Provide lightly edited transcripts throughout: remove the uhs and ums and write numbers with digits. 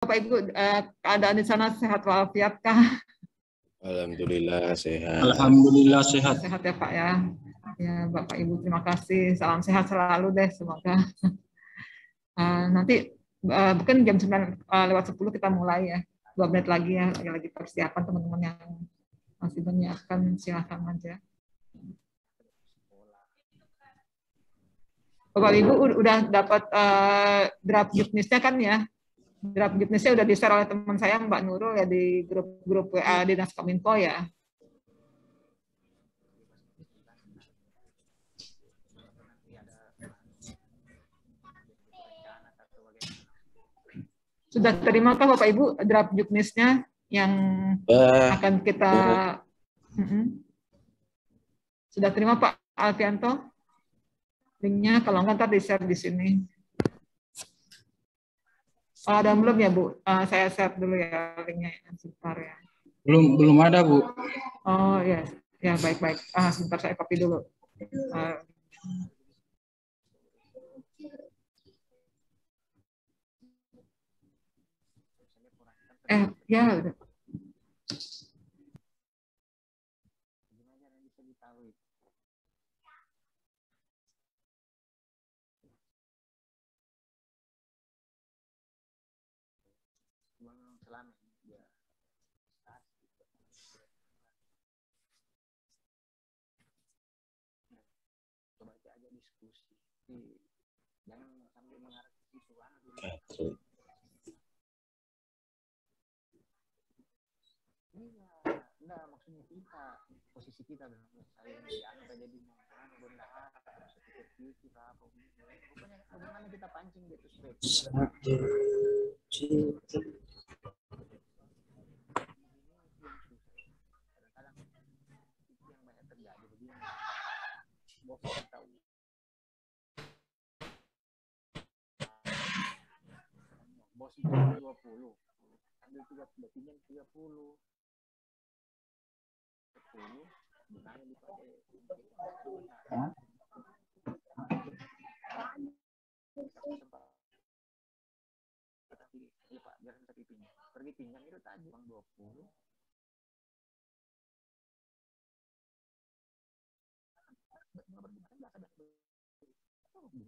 Bapak Ibu, keadaan di sana sehat walafiat kah? Alhamdulillah sehat. Alhamdulillah sehat. Sehat ya Pak ya. Ya Bapak Ibu terima kasih. Salam sehat selalu deh semoga. Nanti mungkin jam 9 lewat 10 kita mulai ya. 2 menit lagi ya. Lagi persiapan teman-teman yang masih menyiapkan silakan aja. Bapak Ibu udah dapat draft juknisnya kan ya? Draft juknisnya udah di-share oleh teman saya Mbak Nurul ya di grup WA Dinas Kominfo ya. Sudah terimakah Bapak Ibu draft juknisnya yang akan kita sudah terima Pak Alfianto? Linknya kalau enggak ntar di-share di sini. Ada belum ya Bu? Saya share dulu ya linknya sebentar ya. Belum ada Bu. Oh ya, ya baik-baik. Sebentar saya copy dulu. Ya udah. Jangan sambil mengarah ke situ. Enggak, maksudnya kita, posisi kita dalam saya dianggap jadi bendahara, seperti apa, pokoknya bagaimana kita pancing gitu supaya kadang-kadang itu yang banyak terjadi begini, bos tahu. Bos itu 20, ambil 30, pinjam 30. 10, bukannya dipakai. Tapi, ya Pak, biar kita pinjam. Pergi pinjam itu tadi, uang 20. Bunga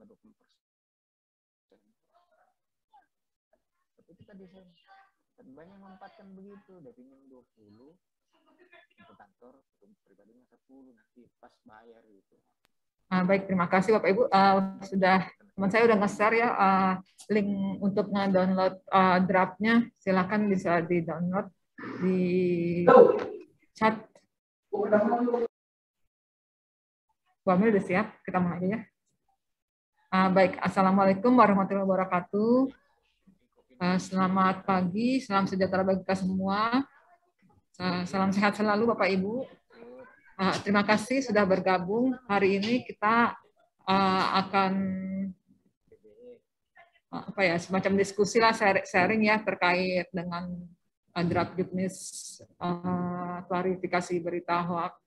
20%. Tapi kita desain. Banyak memanfaatkan begitu, udah pinjam 20. Untuk kantor, untuk pribadinya 10, nanti pas bayar gitu. Baik, terima kasih Bapak Ibu. Teman saya udah nge-share ya link untuk nge-download draftnya. Silakan bisa di-download di chat. Bu Amil udah siap? Kita mulai aja ya. Baik, Assalamualaikum warahmatullahi wabarakatuh. Selamat pagi, salam sejahtera bagi kita semua. Salam sehat selalu Bapak Ibu. Terima kasih sudah bergabung. Hari ini kita akan semacam diskusi lah, sharing ya terkait dengan draft juknis klarifikasi berita hoax,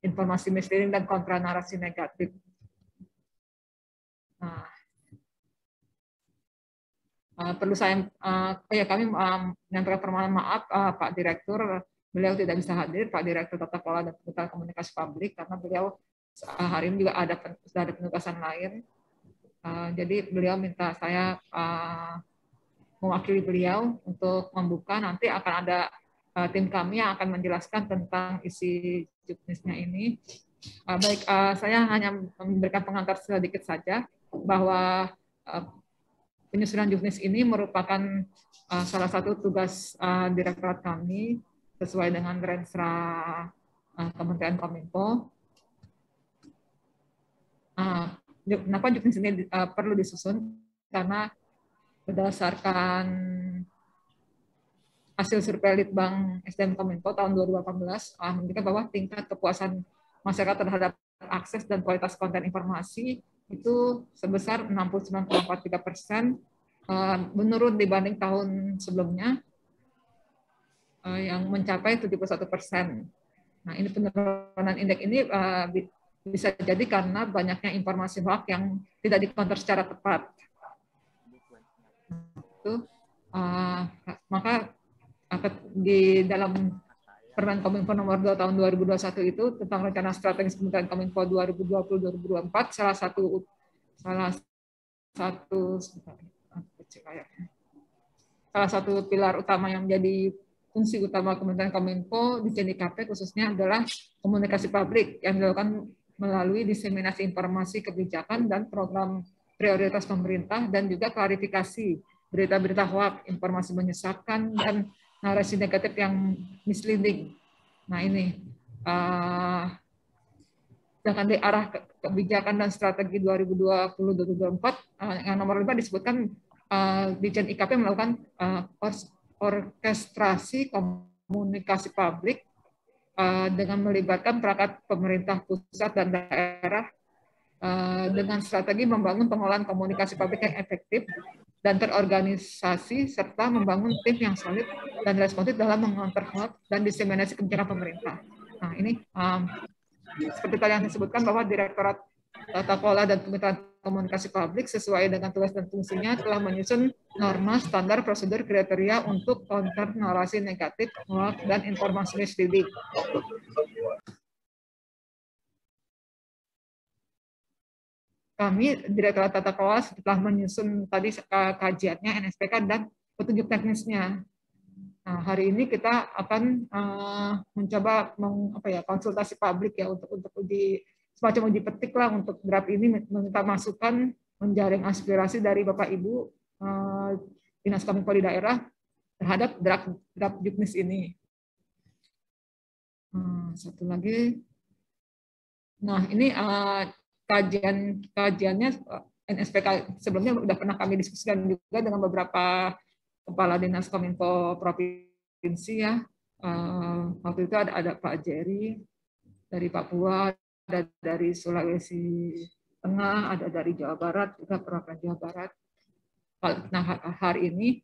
informasi misleading dan kontra narasi negatif. Perlu saya kami menyampaikan permohonan maaf Pak Direktur, beliau tidak bisa hadir, Pak Direktur Tata Kelola dan Komunikasi Publik, karena beliau hari ini juga sudah ada penugasan lain. Jadi beliau minta saya mewakili beliau untuk membuka. Nanti akan ada tim kami yang akan menjelaskan tentang isi juknisnya ini. Baik, saya hanya memberikan pengantar sedikit saja bahwa penyusunan juknis ini merupakan salah satu tugas direktorat kami sesuai dengan Rensra Kementerian Kominfo. Kenapa juknis ini perlu disusun? Karena berdasarkan hasil survei Litbang SDM Kominfo tahun 2018 menunjukkan bahwa tingkat kepuasan masyarakat terhadap akses dan kualitas konten informasi itu sebesar 69,43%, menurun dibanding tahun sebelumnya yang mencapai 71%. Nah, ini penurunan indeks ini bisa jadi karena banyaknya informasi hoax yang tidak dikonter secara tepat. Itu maka di dalam Permen Kominfo nomor 2 tahun 2021 itu tentang rencana strategis Kementerian Kominfo 2020-2024, salah satu pilar utama yang menjadi fungsi utama Kementerian Kominfo di JNIKP khususnya adalah komunikasi publik yang dilakukan melalui diseminasi informasi kebijakan dan program prioritas pemerintah, dan juga klarifikasi berita-berita hoax, informasi menyesatkan, dan narasi negatif yang misleading. Nah ini, dengan di arah kebijakan dan strategi 2020-2024, yang nomor 5 disebutkan Ditjen IKP melakukan orkestrasi komunikasi publik dengan melibatkan perangkat pemerintah pusat dan daerah dengan strategi membangun pengolahan komunikasi publik yang efektif dan terorganisasi, serta membangun tim yang solid dan responsif dalam mengonter hoax dan diseminasi kebijakan pemerintah. Nah ini seperti tadi yang disebutkan bahwa Direktorat Tata Kelola dan Kemitraan Komunikasi Publik sesuai dengan tugas dan fungsinya telah menyusun norma, standar, prosedur, kriteria untuk counter narasi negatif, hoax, dan informasi misleading. Kami Direktorat Tata Kelola setelah menyusun tadi kajiannya, NSPK, dan petunjuk teknisnya. Nah, hari ini kita akan mencoba konsultasi publik ya untuk semacam uji petik lah untuk draft ini, meminta masukan, menjaring aspirasi dari Bapak Ibu Dinas Kominfo di daerah terhadap draft juknis ini. Satu lagi. Nah, ini kajiannya NSPK sebelumnya sudah pernah kami diskusikan juga dengan beberapa kepala dinas Kominfo provinsi ya. Waktu itu ada Pak Jerry dari Papua, ada dari Sulawesi Tengah, ada dari Jawa Barat, juga perwakilan Jawa Barat. Nah, hari ini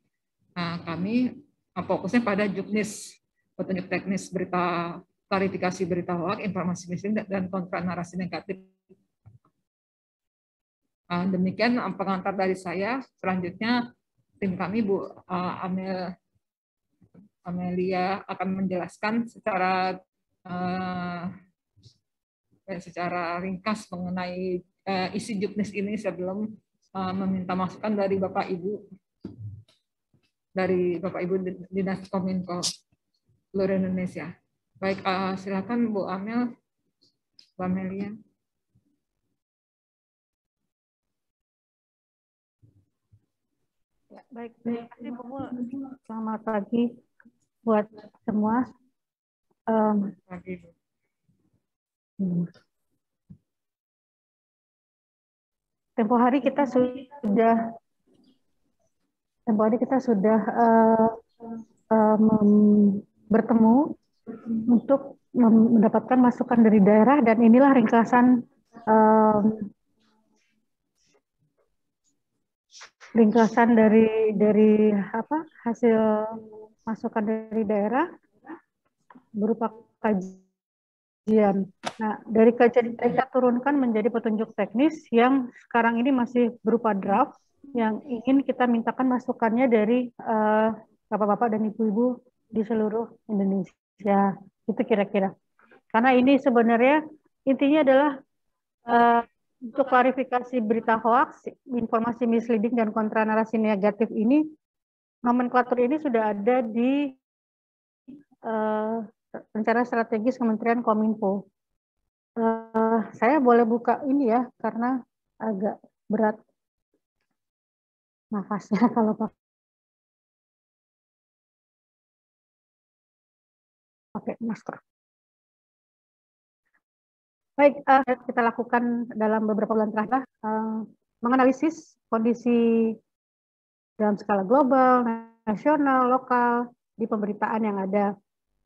kami fokusnya pada juknis, petunjuk teknis berita, klarifikasi berita hoax, informasi misleading, dan kontra narasi negatif. Demikian pengantar dari saya. Selanjutnya tim kami Bu Amelia akan menjelaskan secara ringkas mengenai isi juknis ini sebelum meminta masukan dari Bapak Ibu Dinas Kominfo seluruh Indonesia. Baik, silakan Bu Amelia. Ya, baik, terima kasih Bu. Selamat pagi buat semua. Pagi, Bu. Tempo hari kita sudah bertemu untuk mendapatkan masukan dari daerah, dan inilah ringkasan dari hasil masukan dari daerah berupa kajian. Nah, dari kajian kita turunkan menjadi petunjuk teknis yang sekarang ini masih berupa draft, yang ingin kita mintakan masukannya dari bapak-bapak dan ibu-ibu di seluruh Indonesia. Itu kira-kira. Karena ini sebenarnya intinya adalah untuk klarifikasi berita hoax, informasi misleading, dan kontra narasi negatif ini, nomenklatur ini sudah ada di rencana strategis Kementerian Kominfo. Saya boleh buka ini ya, karena agak berat nafasnya kalau pakai masker. Baik, kita lakukan dalam beberapa bulan terakhir menganalisis kondisi dalam skala global, nasional, lokal, di pemberitaan yang ada,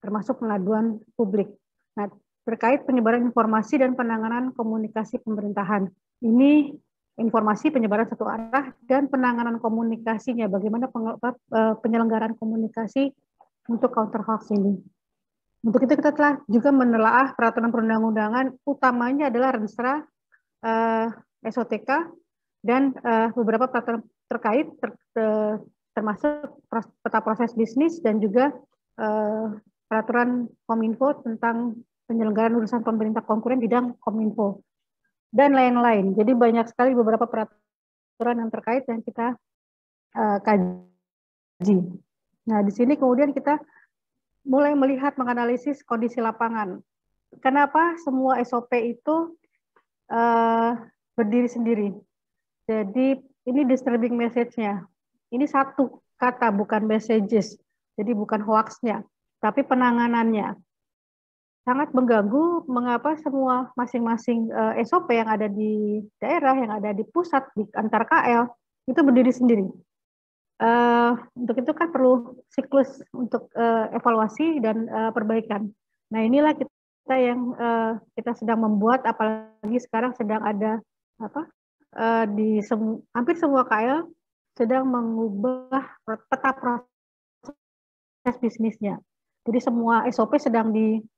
termasuk pengaduan publik. Nah, terkait penyebaran informasi dan penanganan komunikasi pemerintahan. Ini informasi penyebaran satu arah dan penanganan komunikasinya, bagaimana penyelenggaraan komunikasi untuk counter hoax ini. Untuk itu kita telah juga menelaah peraturan perundang-undangan, utamanya adalah Renstra, SOTK, dan beberapa peraturan terkait termasuk peta proses bisnis dan juga peraturan Kominfo tentang penyelenggaraan urusan pemerintah konkuren bidang Kominfo dan lain-lain. Jadi banyak sekali beberapa peraturan yang terkait yang kita kaji. Nah, di sini kemudian kita mulai melihat menganalisis kondisi lapangan. Kenapa semua SOP itu berdiri sendiri? Jadi ini disturbing message-nya. Ini satu kata, bukan messages. Jadi bukan hoax-nya, tapi penanganannya. Sangat mengganggu mengapa semua masing-masing SOP yang ada di daerah, yang ada di pusat, di antar KL, itu berdiri sendiri. Untuk itu kan perlu siklus untuk evaluasi dan perbaikan. Nah, inilah kita yang kita sedang membuat, apalagi sekarang sedang ada di hampir semua KL sedang mengubah peta proses bisnisnya. Jadi semua SOP sedang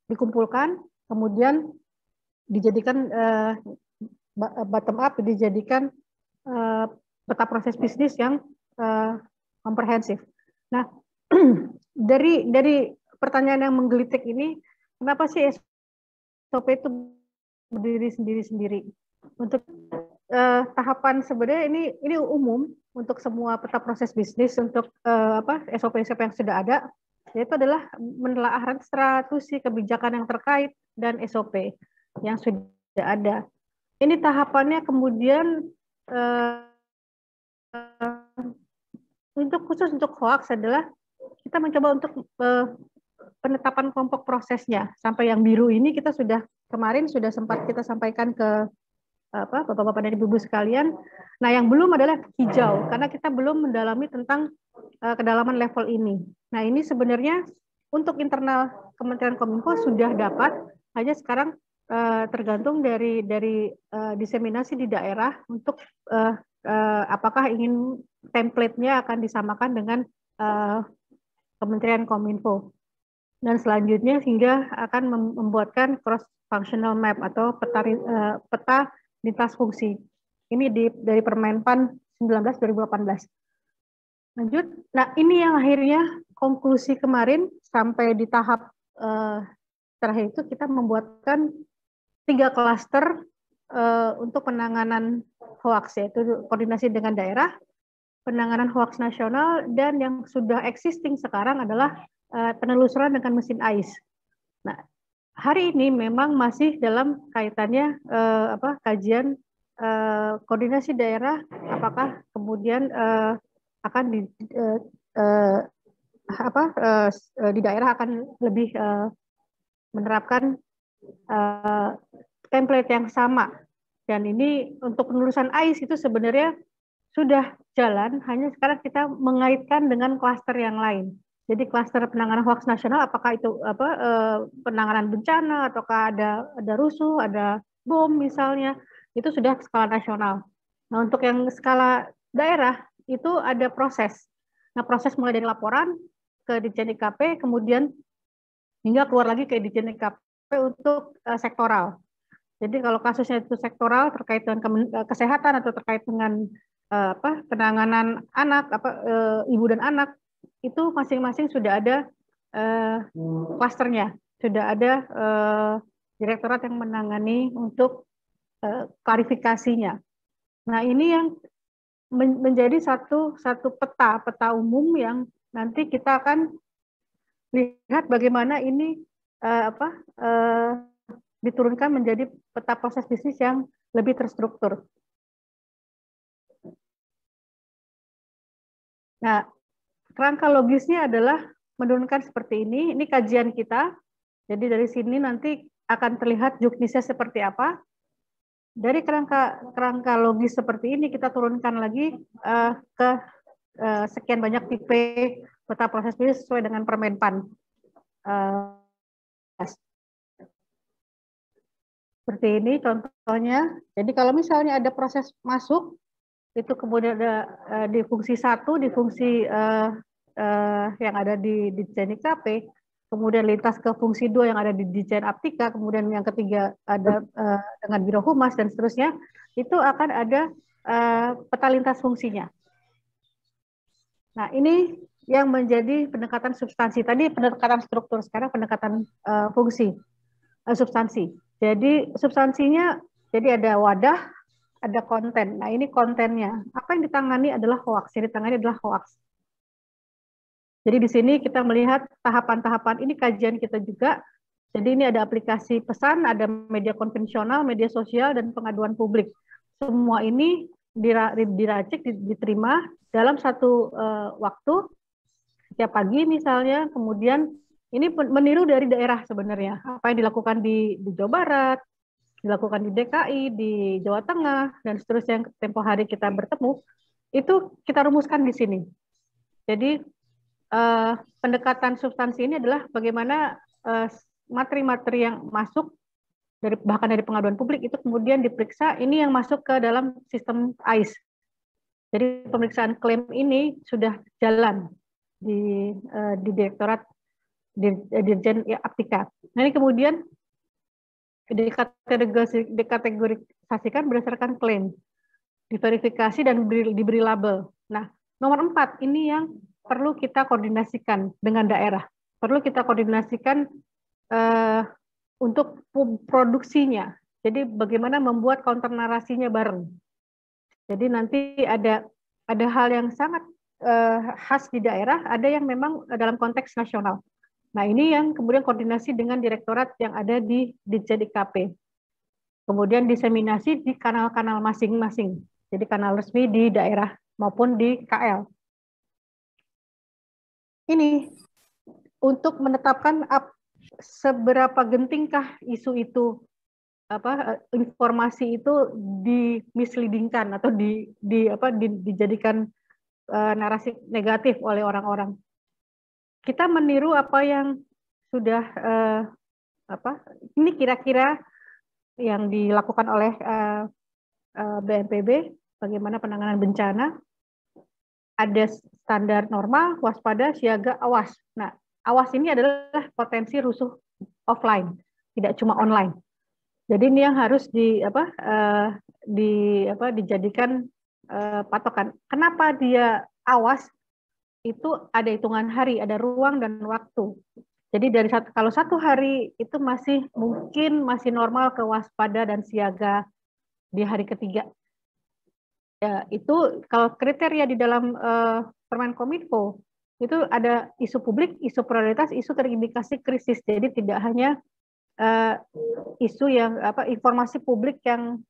dikumpulkan, kemudian dijadikan bottom up, dijadikan peta proses bisnis yang komprehensif. Nah, dari pertanyaan yang menggelitik ini, kenapa sih SOP itu berdiri sendiri-sendiri? Untuk tahapan sebenarnya ini umum untuk semua peta proses bisnis, untuk SOP-SOP yang sudah ada, yaitu adalah menelaah strategi kebijakan yang terkait dan SOP yang sudah ada. Ini tahapannya kemudian khusus untuk hoax adalah kita mencoba untuk penetapan kelompok prosesnya. Sampai yang biru ini kita kemarin sudah sempat kita sampaikan ke Bapak-bapak dan Ibu-ibu sekalian. Nah, yang belum adalah hijau, karena kita belum mendalami tentang kedalaman level ini. Nah, ini sebenarnya untuk internal Kementerian Kominfo sudah dapat, hanya sekarang tergantung dari diseminasi di daerah untuk apakah ingin template-nya akan disamakan dengan Kementerian Kominfo. Dan selanjutnya hingga akan membuatkan cross-functional map atau peta lintas fungsi. Ini dari Permenpan 19/2018. Lanjut. Nah, ini yang akhirnya konklusi kemarin sampai di tahap terakhir itu kita membuatkan 3 klaster untuk penanganan hoax, yaitu koordinasi dengan daerah, penanganan hoax nasional, dan yang sudah existing sekarang adalah penelusuran dengan mesin AIS. Nah, hari ini memang masih dalam kaitannya kajian koordinasi daerah, apakah kemudian akan di daerah akan lebih menerapkan template yang sama. Dan ini untuk penelusuran AIS itu sebenarnya sudah jalan, hanya sekarang kita mengaitkan dengan klaster yang lain. Jadi klaster penanganan hoax nasional, apakah itu penanganan bencana, ataukah ada rusuh, ada bom misalnya, itu sudah skala nasional. Nah, untuk yang skala daerah itu ada proses. Nah, proses mulai dari laporan ke Ditjen IKP, kemudian hingga keluar lagi ke Ditjen IKP untuk sektoral. Jadi kalau kasusnya itu sektoral terkait dengan kesehatan atau terkait dengan penanganan anak, ibu dan anak, itu masing-masing sudah ada klasternya, sudah ada direktorat yang menangani untuk klarifikasinya. Nah, ini yang menjadi satu peta umum yang nanti kita akan lihat bagaimana ini diturunkan menjadi peta proses bisnis yang lebih terstruktur. Nah, kerangka logisnya adalah menurunkan seperti ini. Ini kajian kita. Jadi dari sini nanti akan terlihat juknisnya seperti apa. Dari kerangka logis seperti ini kita turunkan lagi ke sekian banyak tipe peta proses bisnis sesuai dengan Permenpan. Seperti ini contohnya. Jadi kalau misalnya ada proses masuk, itu kemudian ada di fungsi 1, di fungsi yang ada di Ditjen IKP, kemudian lintas ke fungsi 2 yang ada di Ditjen Aptika, kemudian yang ketiga ada dengan Biro Humas dan seterusnya, itu akan ada peta lintas fungsinya. Nah, ini yang menjadi pendekatan substansi. Tadi pendekatan struktur, sekarang pendekatan fungsi, substansi. Jadi substansinya, jadi ada wadah, ada konten. Nah, ini kontennya. Apa yang ditangani adalah hoax. Yang ditangani adalah hoax. Jadi di sini kita melihat tahapan-tahapan, ini kajian kita juga. Jadi ini ada aplikasi pesan, ada media konvensional, media sosial, dan pengaduan publik. Semua ini diracik, diterima dalam satu waktu, setiap pagi misalnya, kemudian ini meniru dari daerah sebenarnya. Apa yang dilakukan di Jawa Barat, dilakukan di DKI, di Jawa Tengah, dan seterusnya yang tempo hari kita bertemu, itu kita rumuskan di sini. Jadi pendekatan substansi ini adalah bagaimana materi-materi yang masuk bahkan dari pengaduan publik itu kemudian diperiksa, ini yang masuk ke dalam sistem AIS. Jadi pemeriksaan klaim ini sudah jalan di Direktorat Dirjen Aptika. Nah, ini kemudian dikategorisasikan berdasarkan klaim, diverifikasi dan diberi label. Nah, nomor 4 ini yang perlu kita koordinasikan dengan daerah. Perlu kita koordinasikan untuk produksinya. Jadi bagaimana membuat counter narasinya bareng. Jadi nanti ada hal yang sangat khas di daerah, ada yang memang dalam konteks nasional. Nah, ini yang kemudian koordinasi dengan direktorat yang ada di Ditjen IKP. Kemudian diseminasi di kanal-kanal masing-masing. Jadi kanal resmi di daerah maupun di KL. Ini untuk menetapkan seberapa gentingkah isu itu, informasi itu dimisleadingkan atau dijadikan narasi negatif oleh orang-orang. Kita meniru apa yang sudah ini kira-kira yang dilakukan oleh BNPB, bagaimana penanganan bencana. Ada standar normal, waspada, siaga, awas. Nah, awas ini adalah potensi rusuh offline, tidak cuma online. Jadi ini yang harus dijadikan patokan. Kenapa dia awas? Itu ada hitungan hari, ada ruang dan waktu. Jadi kalau satu hari itu mungkin masih normal ke waspada dan siaga di hari ketiga. Ya, itu kalau kriteria di dalam Permenkominfo itu ada isu publik, isu prioritas, isu terindikasi krisis. Jadi tidak hanya isu yang informasi publik yang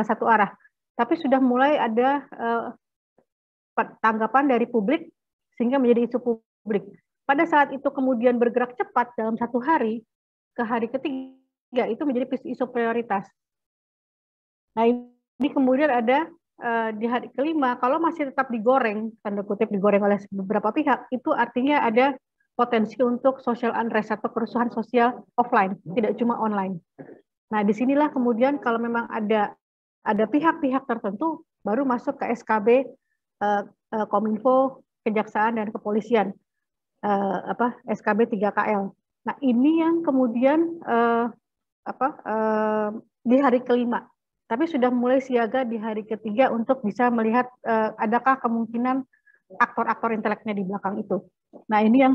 satu arah, tapi sudah mulai ada tanggapan dari publik sehingga menjadi isu publik. Pada saat itu kemudian bergerak cepat dalam satu hari ke hari ketiga itu menjadi isu prioritas. Nah, ini kemudian ada di hari kelima, kalau masih tetap digoreng, tanda kutip digoreng oleh beberapa pihak, itu artinya ada potensi untuk social unrest atau kerusuhan sosial offline, tidak cuma online. Nah, disinilah kemudian kalau memang ada pihak-pihak tertentu, baru masuk ke SKB, Kominfo, Kejaksaan, dan Kepolisian, SKB 3KL. Nah, ini yang kemudian di hari kelima. Tapi sudah mulai siaga di hari ketiga untuk bisa melihat adakah kemungkinan aktor-aktor inteleknya di belakang itu. Nah, ini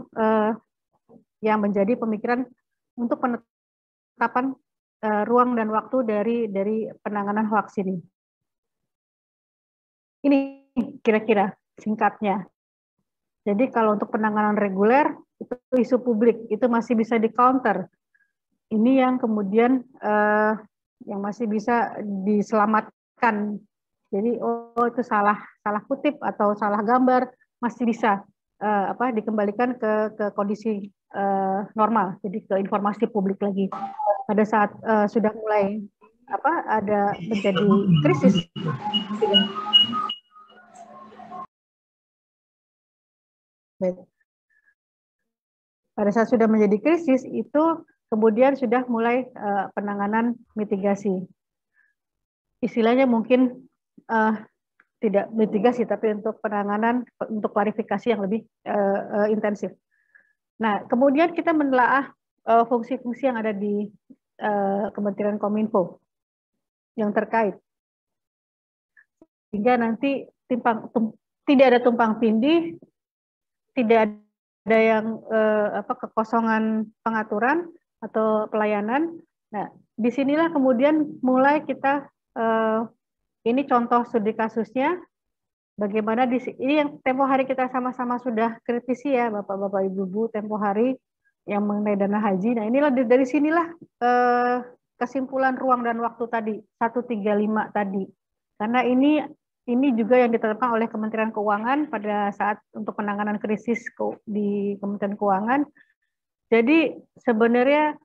yang menjadi pemikiran untuk penetapan ruang dan waktu dari penanganan hoax ini. Ini kira-kira singkatnya. Jadi kalau untuk penanganan reguler, itu isu publik, itu masih bisa di-counter. Ini yang kemudian yang masih bisa diselamatkan. Jadi itu salah kutip atau salah gambar masih bisa dikembalikan ke kondisi normal, jadi ke informasi publik lagi. Pada saat sudah mulai ada menjadi krisis. Pada saat sudah menjadi krisis itu kemudian sudah mulai penanganan mitigasi. Istilahnya mungkin tidak mitigasi, tapi untuk penanganan, untuk klarifikasi yang lebih intensif. Nah, kemudian kita menelaah fungsi-fungsi yang ada di Kementerian Kominfo yang terkait. Hingga nanti tidak ada tumpang tindih, tidak ada yang kekosongan pengaturan atau pelayanan. Nah, disinilah kemudian mulai kita ini contoh studi kasusnya. Bagaimana ini yang tempo hari kita sama-sama sudah kritisi ya, Bapak-bapak, Ibu-ibu, tempo hari yang mengenai dana haji. Nah, inilah dari sinilah kesimpulan ruang dan waktu tadi 135 tadi. Karena ini juga yang ditetapkan oleh Kementerian Keuangan pada saat untuk penanganan krisis di Kementerian Keuangan. Jadi sebenarnya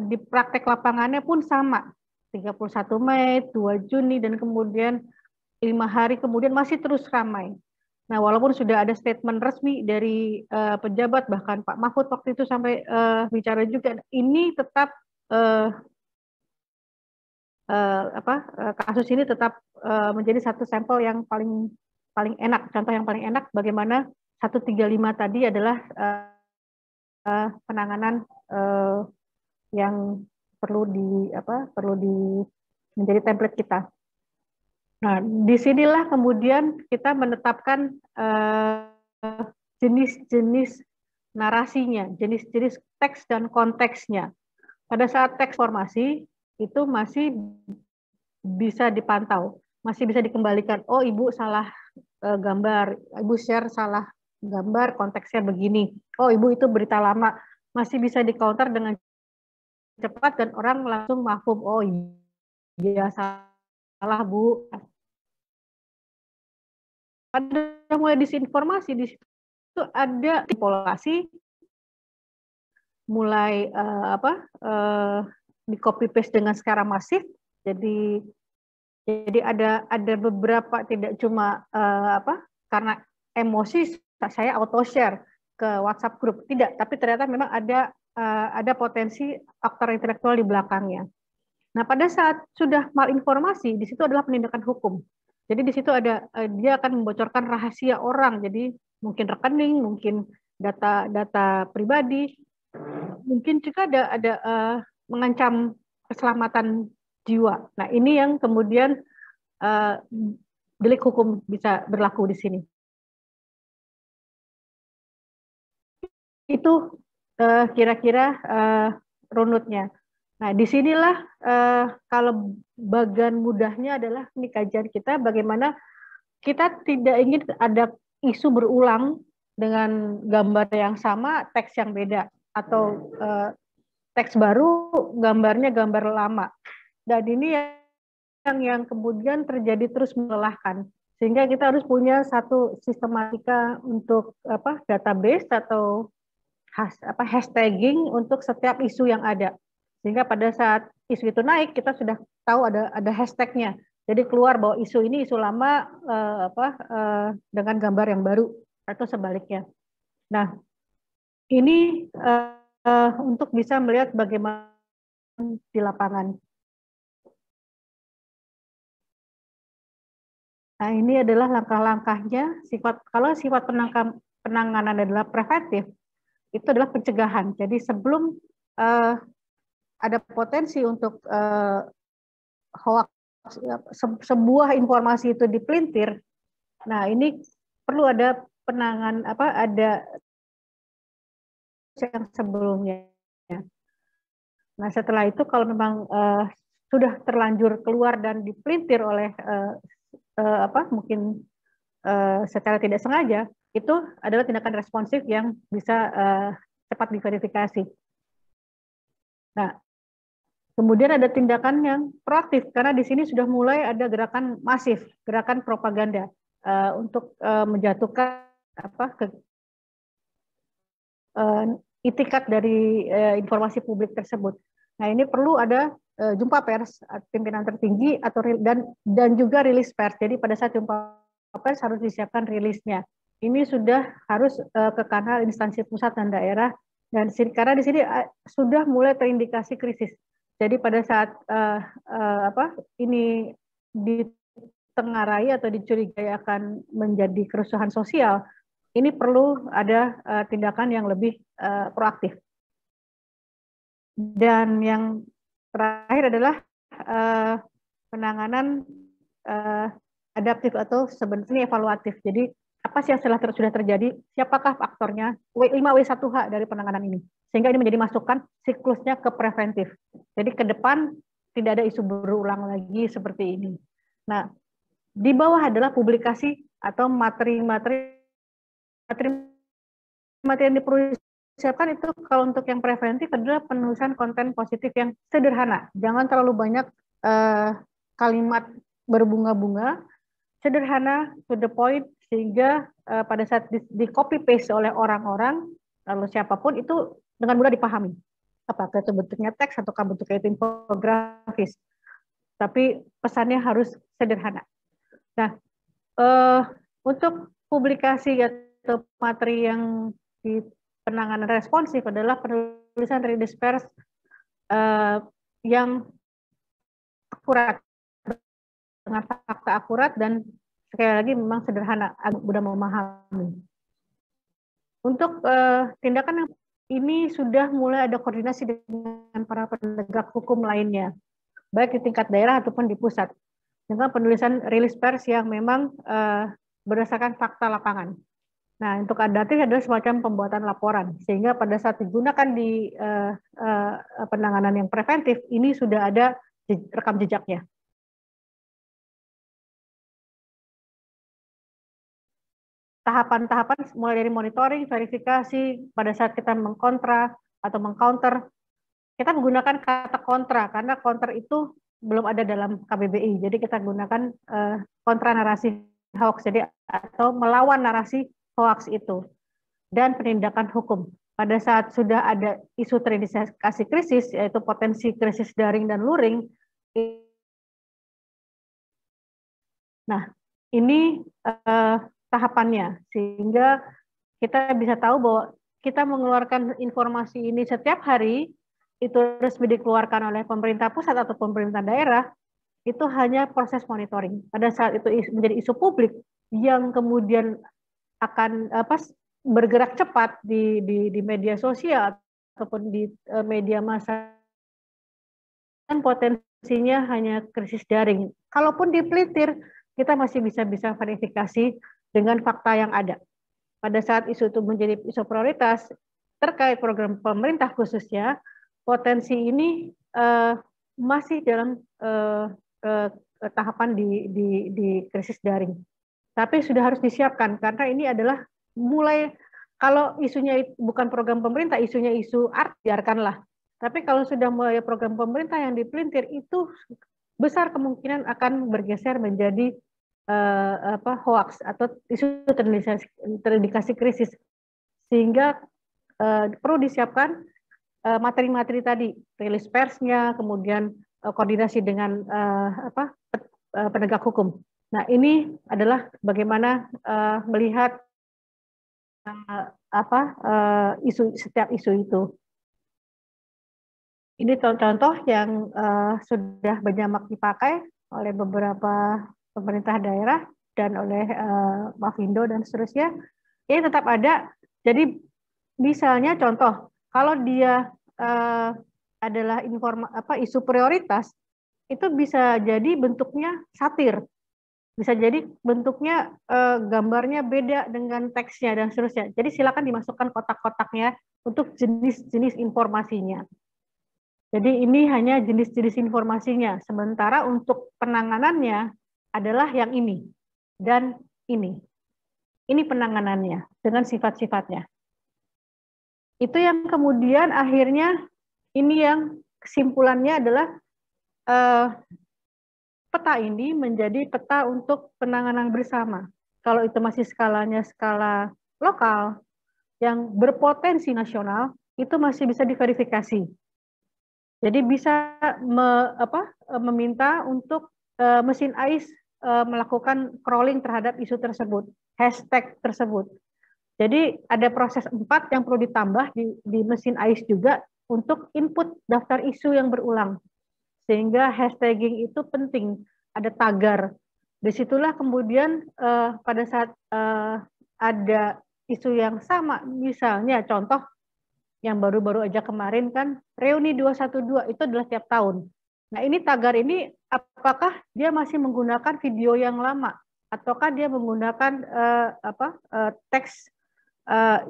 di praktek lapangannya pun sama. 31 Mei, 2 Juni, dan kemudian 5 hari kemudian masih terus ramai. Nah, walaupun sudah ada statement resmi dari pejabat, bahkan Pak Mahfud waktu itu sampai bicara juga, ini tetap kasus ini tetap menjadi satu sampel yang paling enak. Contoh yang paling enak bagaimana 135 tadi adalah penanganan yang perlu menjadi template kita. Nah, disinilah kemudian kita menetapkan jenis-jenis narasinya, jenis-jenis teks dan konteksnya. Pada saat teks formasi itu masih bisa dipantau, masih bisa dikembalikan. Oh, Ibu salah gambar, Ibu share salah gambar, konteksnya begini. Oh, Ibu itu berita lama, masih bisa di-counter dengan cepat dan orang langsung mafhum. Oh, iya salah, Bu. Ada mulai disinformasi, di situ ada manipulasi, mulai di copy paste dengan secara masif. Jadi ada beberapa, tidak cuma karena emosi saya auto share ke WhatsApp grup, tidak, tapi ternyata memang ada potensi aktor intelektual di belakangnya. Nah, pada saat sudah malinformasi, di situ adalah penindakan hukum. Jadi di situ ada dia akan membocorkan rahasia orang, jadi mungkin rekening, mungkin data pribadi, mungkin juga ada mengancam keselamatan jiwa. Nah, ini yang kemudian delik hukum bisa berlaku di sini. Itu kira-kira runutnya. Nah, disinilah kalau bagian mudahnya adalah ini kajian kita bagaimana kita tidak ingin ada isu berulang dengan gambar yang sama, teks yang beda, atau teks baru, gambarnya gambar lama. Dan ini yang kemudian terjadi terus melelahkan. Sehingga kita harus punya satu sistematika untuk database atau hashtagging untuk setiap isu yang ada. Sehingga pada saat isu itu naik, kita sudah tahu ada hashtagnya. Jadi keluar bahwa isu ini isu lama dengan gambar yang baru atau sebaliknya. Nah, ini untuk bisa melihat bagaimana di lapangan. Nah, ini adalah langkah-langkahnya. Kalau sifat penanganan adalah preventif, itu adalah pencegahan. Jadi sebelum ada potensi untuk hoax, sebuah informasi itu dipelintir. Nah, ini perlu ada ada yang sebelumnya. Nah, setelah itu kalau memang sudah terlanjur keluar dan dipelintir oleh mungkin secara tidak sengaja, itu adalah tindakan responsif yang bisa cepat diverifikasi. Nah, kemudian ada tindakan yang proaktif, karena di sini sudah mulai ada gerakan masif, gerakan propaganda untuk menjatuhkan itikat dari informasi publik tersebut. Nah, ini perlu ada jumpa pers pimpinan tertinggi dan juga rilis pers. Jadi pada saat jumpa pers harus disiapkan rilisnya. Ini sudah harus ke kanal instansi pusat dan daerah, dan karena di sini sudah mulai terindikasi krisis. Jadi pada saat ini ditengarai atau dicurigai akan menjadi kerusuhan sosial, ini perlu ada tindakan yang lebih proaktif. Dan yang terakhir adalah penanganan adaptif atau sebenarnya evaluatif. Jadi apa sih yang sudah terjadi, siapakah aktornya, 5W1H dari penanganan ini. Sehingga ini menjadi masukan siklusnya ke preventif. Jadi ke depan tidak ada isu berulang lagi seperti ini. Nah, di bawah adalah publikasi atau materi-materi yang dipersiapkan itu kalau untuk yang preventif adalah penulisan konten positif yang sederhana. Jangan terlalu banyak kalimat berbunga-bunga, sederhana, to the point, sehingga pada saat di copy paste oleh orang-orang, lalu siapapun itu dengan mudah dipahami. Apakah itu bentuknya teks atau bentuknya itu infografis. Tapi pesannya harus sederhana. Nah, untuk publikasi atau materi yang di penanganan responsif adalah penulisan release pers yang akurat, dengan fakta akurat dan sekali lagi memang sederhana, mudah memahami. Untuk tindakan yang ini sudah mulai ada koordinasi dengan para penegak hukum lainnya, baik di tingkat daerah ataupun di pusat, dengan penulisan rilis pers yang memang berdasarkan fakta lapangan. Nah, untuk adaptif adalah semacam pembuatan laporan, sehingga pada saat digunakan di penanganan yang preventif, ini sudah ada rekam jejaknya. Tahapan-tahapan mulai dari monitoring, verifikasi, pada saat kita mengkontra atau mengcounter, kita menggunakan kata kontra, karena counter itu belum ada dalam KBBI, jadi kita gunakan kontra narasi hoax, jadi atau melawan narasi hoax itu, dan penindakan hukum. Pada saat sudah ada isu terindikasi krisis, yaitu potensi krisis daring dan luring, nah ini tahapannya, sehingga kita bisa tahu bahwa kita mengeluarkan informasi ini setiap hari, itu resmi dikeluarkan oleh pemerintah pusat atau pemerintah daerah, itu hanya proses monitoring. Pada saat itu menjadi isu publik yang kemudian akan bergerak cepat di media sosial ataupun di media massa, dan potensinya hanya krisis daring. Kalaupun dipelintir, kita masih bisa verifikasi dengan fakta yang ada. Pada saat isu itu menjadi isu prioritas terkait program pemerintah khususnya, potensi ini masih dalam tahapan di krisis daring. Tapi sudah harus disiapkan, karena ini adalah mulai, kalau isunya bukan program pemerintah, isunya isu art, biarkanlah. Tapi kalau sudah mulai program pemerintah yang dipelintir, itu besar kemungkinan akan bergeser menjadi hoax atau isu terindikasi krisis, sehingga perlu disiapkan materi-materi tadi, rilis persnya, kemudian koordinasi dengan penegak hukum. Nah, ini adalah bagaimana melihat setiap isu itu. Ini contoh yang sudah banyak dipakai oleh beberapa pemerintah daerah dan oleh Mafindo dan seterusnya. Ini tetap ada. Jadi misalnya contoh, kalau dia adalah isu prioritas, itu bisa jadi bentuknya satir, bisa jadi bentuknya gambarnya beda dengan teksnya dan seterusnya. Jadi silakan dimasukkan kotak-kotaknya untuk jenis-jenis informasinya. Jadi ini hanya jenis-jenis informasinya. Sementara untuk penanganannya adalah yang ini dan ini. Ini penanganannya dengan sifat-sifatnya. Itu yang kemudian akhirnya ini yang kesimpulannya adalah peta ini menjadi peta untuk penanganan bersama. Kalau itu masih skalanya skala lokal yang berpotensi nasional, itu masih bisa diverifikasi. Jadi bisa meminta untuk mesin AIS melakukan crawling terhadap isu tersebut, hashtag tersebut. Jadi ada proses 4 yang perlu ditambah di mesin AIS juga untuk input daftar isu yang berulang. Sehingga hashtagging itu penting, ada tagar. Disitulah kemudian pada saat ada isu yang sama, misalnya contoh yang baru-baru aja kemarin kan, reuni 212 itu adalah tiap tahun. Nah ini tagar ini apakah dia masih menggunakan video yang lama ataukah dia menggunakan teks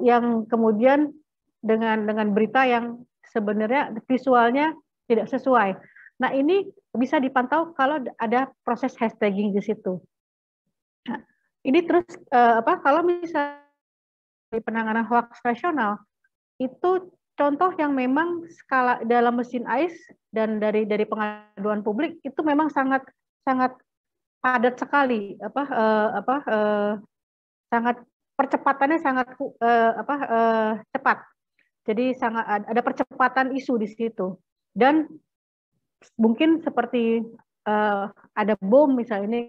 yang kemudian dengan berita yang sebenarnya visualnya tidak sesuai. Nah, ini bisa dipantau kalau ada proses hashtagging di situ. Nah, ini terus kalau misalnya di penanganan hoax nasional itu contoh yang memang skala dalam mesin AIS dan dari pengaduan publik itu memang sangat padat sekali, sangat percepatannya sangat cepat. Jadi sangat ada percepatan isu di situ. Dan mungkin seperti ada bom misalnya, ini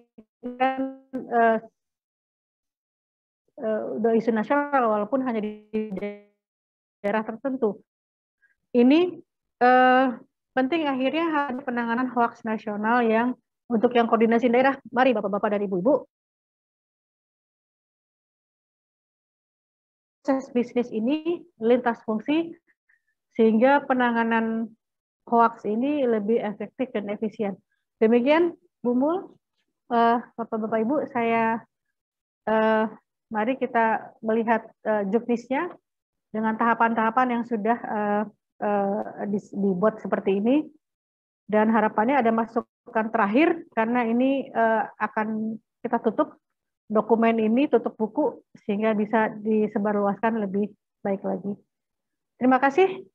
kan udah isu nasional walaupun hanya di daerah tertentu. Ini penting akhirnya ada penanganan hoax nasional yang untuk yang koordinasi daerah, mari Bapak-bapak dan Ibu-ibu, proses bisnis ini lintas fungsi sehingga penanganan hoax ini lebih efektif dan efisien. Demikian, Bu Mul, Bapak-bapak Ibu, saya mari kita melihat juknisnya dengan tahapan-tahapan yang sudah dibuat seperti ini, dan harapannya ada masukan terakhir karena ini akan kita tutup dokumen ini, tutup buku sehingga bisa disebarluaskan lebih baik lagi. Terima kasih.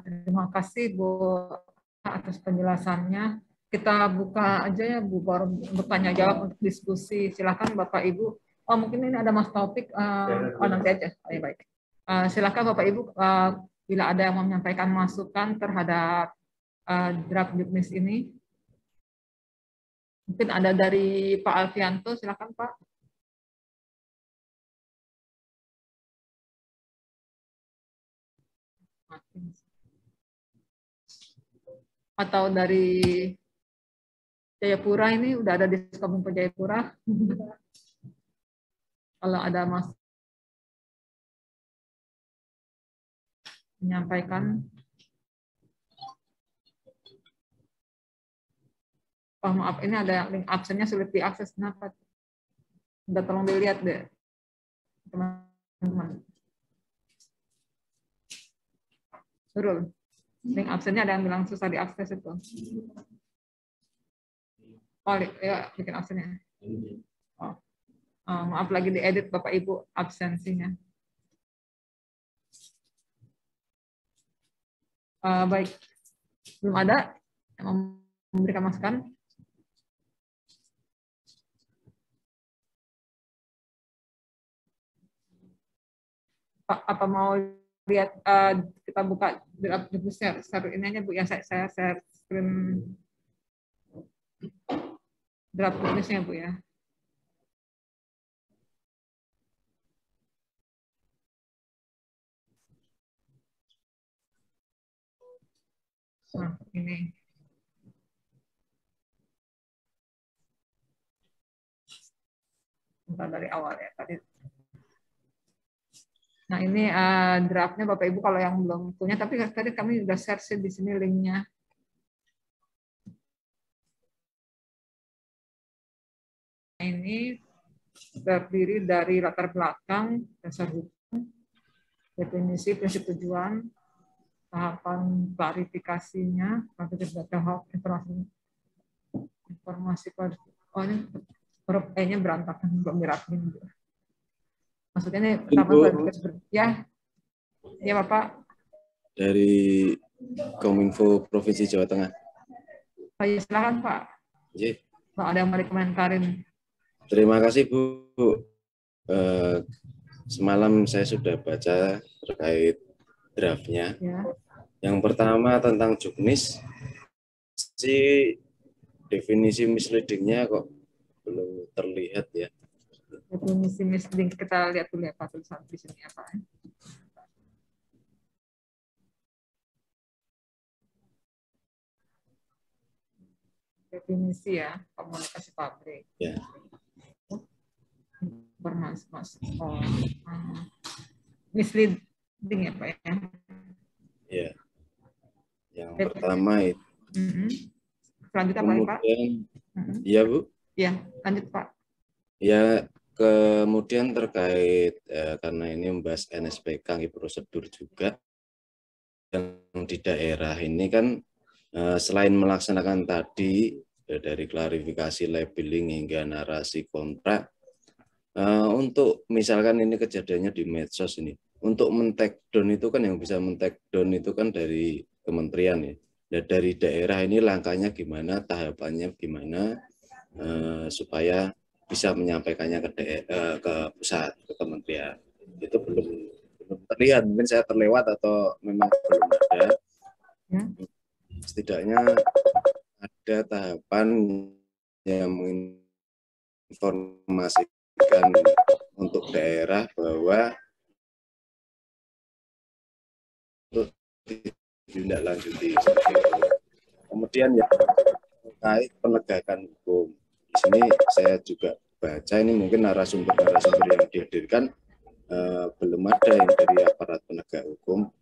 Terima kasih Bu atas penjelasannya. Kita buka aja ya Bu, baru untuk tanya jawab untuk diskusi. Silakan Bapak Ibu. Oh, mungkin ini ada Mas Taufik. Nanti aja. Oh, ya, baik. Silakan Bapak Ibu bila ada yang mau menyampaikan masukan terhadap draft juknis ini. Mungkin ada dari Pak Alfianto. Silakan Pak. Atau dari Jayapura, ini udah ada di Kabupaten Jayapura. Kalau ada Mas menyampaikan. Oh, maaf, ini ada link absennya sulit diakses. Kenapa? Udah, tolong dilihat deh, teman-teman. Surul. Link absennya ada yang bilang susah diakses itu. Oh, ya, bikin absennya. Oh. Maaf, lagi diedit Bapak Ibu absensinya. Baik, belum ada yang memberikan masukan. Pak, apa mau lihat kita buka share ini aja Bu ya, saya share screen draft juknisnya Bu ya. Nah, ini. Entah dari awal ya tadi. Nah, ini draftnya Bapak Ibu kalau yang belum punya, tapi tadi kami sudah share di sini linknya. Ini terdiri dari latar belakang, dasar hukum, definisi, prinsip tujuan, tahapan klarifikasinya, informasi. Oh, ini huruf E-nya berantakan, belum dirapin. Maksudnya ini ya, ya Bapak. Dari Kominfo Provinsi Jawa Tengah. Oh, ya, silakan Pak. Iya. Pak, ada yang mau dikomentarin? Terima kasih Bu. Semalam saya sudah baca terkait draftnya. Ya. Yang pertama tentang juknis, si definisi misleadingnya kok belum terlihat ya. Definisi misleading, kita lihat dulu ya Pak, tulisan di sini apa ya. Definisi ya, komunikasi pabrik. Ya. Misleading ya Pak ya. Ya. Yang pertama itu. Selanjutnya Pak. Kemudian Iya, Bu. Ya, lanjut Pak. Ya, kemudian terkait karena ini membahas NSPK prosedur juga, yang di daerah ini kan selain melaksanakan tadi dari klarifikasi labeling hingga narasi kontrak, untuk misalkan ini kejadiannya di medsos ini, untuk men-take down itu kan yang bisa men-take down itu kan dari kementerian ya. Dan dari daerah ini langkahnya gimana, tahapannya gimana supaya bisa menyampaikannya ke pusat, ke kementerian. Itu belum terlihat, mungkin saya terlewat atau memang belum ada. Setidaknya ada tahapan yang menginformasikan untuk daerah bahwa untuk ditindaklanjuti. Kemudian yang terkait penegakan hukum, di sini saya juga baca ini mungkin narasumber-narasumber yang dihadirkan belum ada yang dari aparat penegak hukum.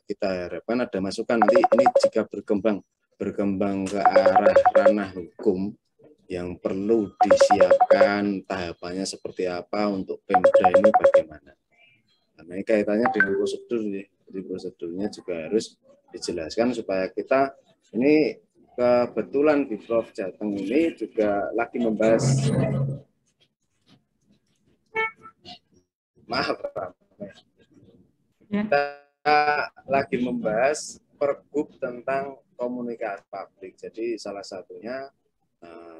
Kita harapkan ada masukan nanti ini jika berkembang ke arah ranah hukum yang perlu disiapkan tahapannya seperti apa untuk Pemda ini bagaimana. Karena ini kaitannya dengan prosedur, jadi prosedurnya juga harus dijelaskan supaya kita ini kebetulan di Prof Jateng ini juga lagi membahas kita lagi membahas pergub tentang komunikasi publik. Jadi salah satunya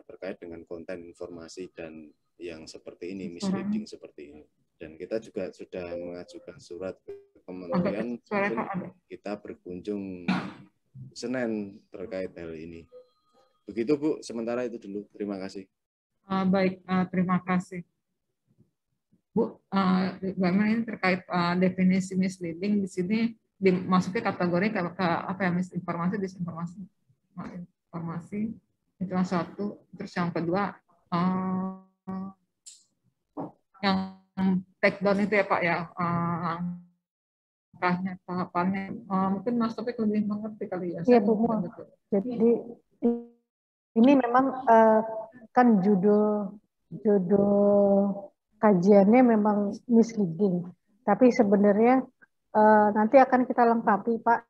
terkait dengan konten informasi dan yang seperti ini, misleading seperti ini. Dan kita juga sudah mengajukan surat ke kementerian, kita berkunjung Senin terkait hal ini. Begitu Bu, sementara itu dulu. Terima kasih. Baik, terima kasih. Bu, bagaimana ini terkait definisi misleading di sini dimasuki kategori ke apa ya, misinformasi, disinformasi, informasi itu yang satu. Terus yang kedua yang take down itu ya Pak ya, langkahnya, tahapannya, mungkin Mas Topik lebih mengerti kali ya. Iya Bu. Jadi ini memang kan judul kajiannya memang misleading, tapi sebenarnya nanti akan kita lengkapi Pak,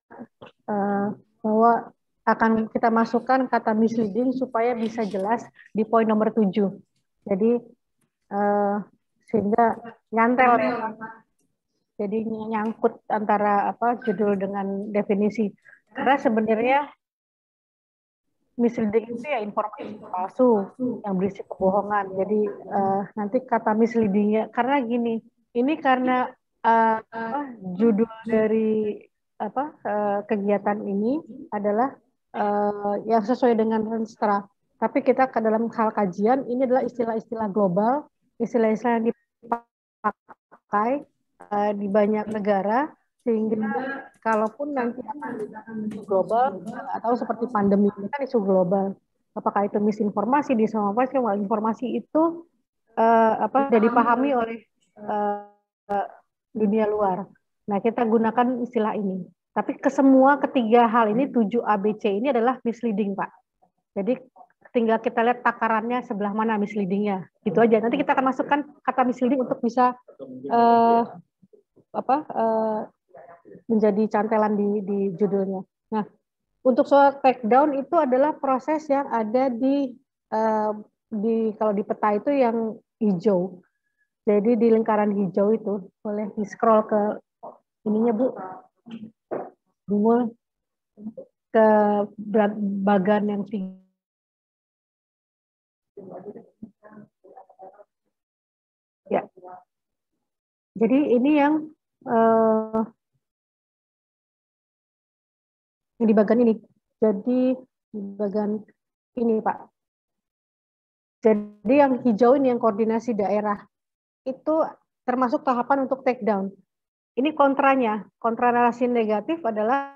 bahwa akan kita masukkan kata misleading supaya bisa jelas di poin nomor 7. Jadi sehingga nyantel, jadi nyangkut antara apa judul dengan definisi. Karena sebenarnya misleading itu ya informasi palsu yang berisi kebohongan. Jadi nanti kata misleadingnya, karena gini, ini karena judul dari kegiatan ini adalah yang sesuai dengan Renstra. Tapi kita ke dalam hal kajian ini adalah istilah-istilah global, istilah-istilah yang dipakai di banyak negara, sehingga kalaupun nanti akan global atau seperti pandemi ini kan isu global, apakah itu misinformasi, disinformasi, informasi itu sudah dipahami oleh dunia luar. Nah, kita gunakan istilah ini. Tapi kesemua ketiga hal ini 7 ABC ini adalah misleading, Pak. Jadi tinggal kita lihat takarannya sebelah mana misleadingnya. Gitu aja. Nanti kita akan masukkan kata misleading untuk bisa menjadi cantelan di judulnya. Nah, untuk soal take down itu adalah proses yang ada di kalau di peta itu yang hijau. Jadi di lingkaran hijau itu boleh di scroll ke ininya Bu, Bungul ke bagan yang ya. Jadi ini yang di bagian ini. Jadi di bagian ini Pak. Jadi yang hijau ini yang koordinasi daerah itu termasuk tahapan untuk take down. Ini kontranya, kontra narasi negatif adalah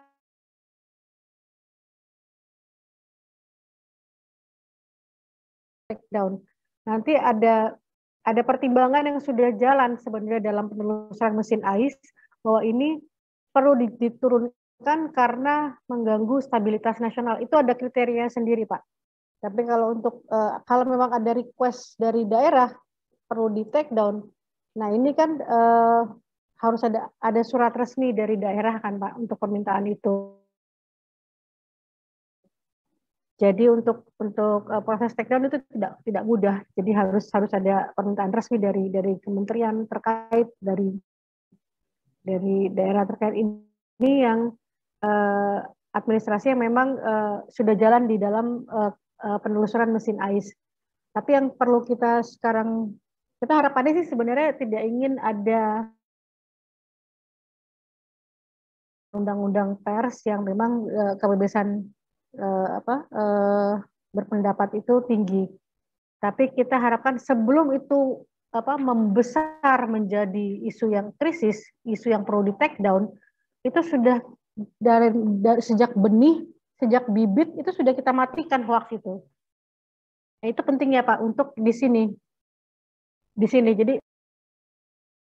take down. Nanti ada pertimbangan yang sudah jalan sebenarnya dalam penelusuran mesin AIS bahwa ini perlu diturunkan karena mengganggu stabilitas nasional. Itu ada kriteria sendiri, Pak. Tapi kalau untuk kalau memang ada request dari daerah perlu di take down. Nah ini kan harus ada surat resmi dari daerah kan Pak untuk permintaan itu. Jadi untuk proses take down itu tidak mudah. Jadi harus ada permintaan resmi dari kementerian terkait, dari daerah terkait ini yang administrasi yang memang sudah jalan di dalam penelusuran mesin AIS. Tapi yang perlu kita harapannya sih sebenarnya tidak ingin ada undang-undang pers yang memang kebebasan berpendapat itu tinggi. Tapi kita harapkan sebelum itu membesar menjadi isu yang krisis, isu yang perlu di take down, itu sudah dari sejak benih, sejak bibit itu sudah kita matikan hoax itu. Nah, itu pentingnya Pak untuk di sini. Jadi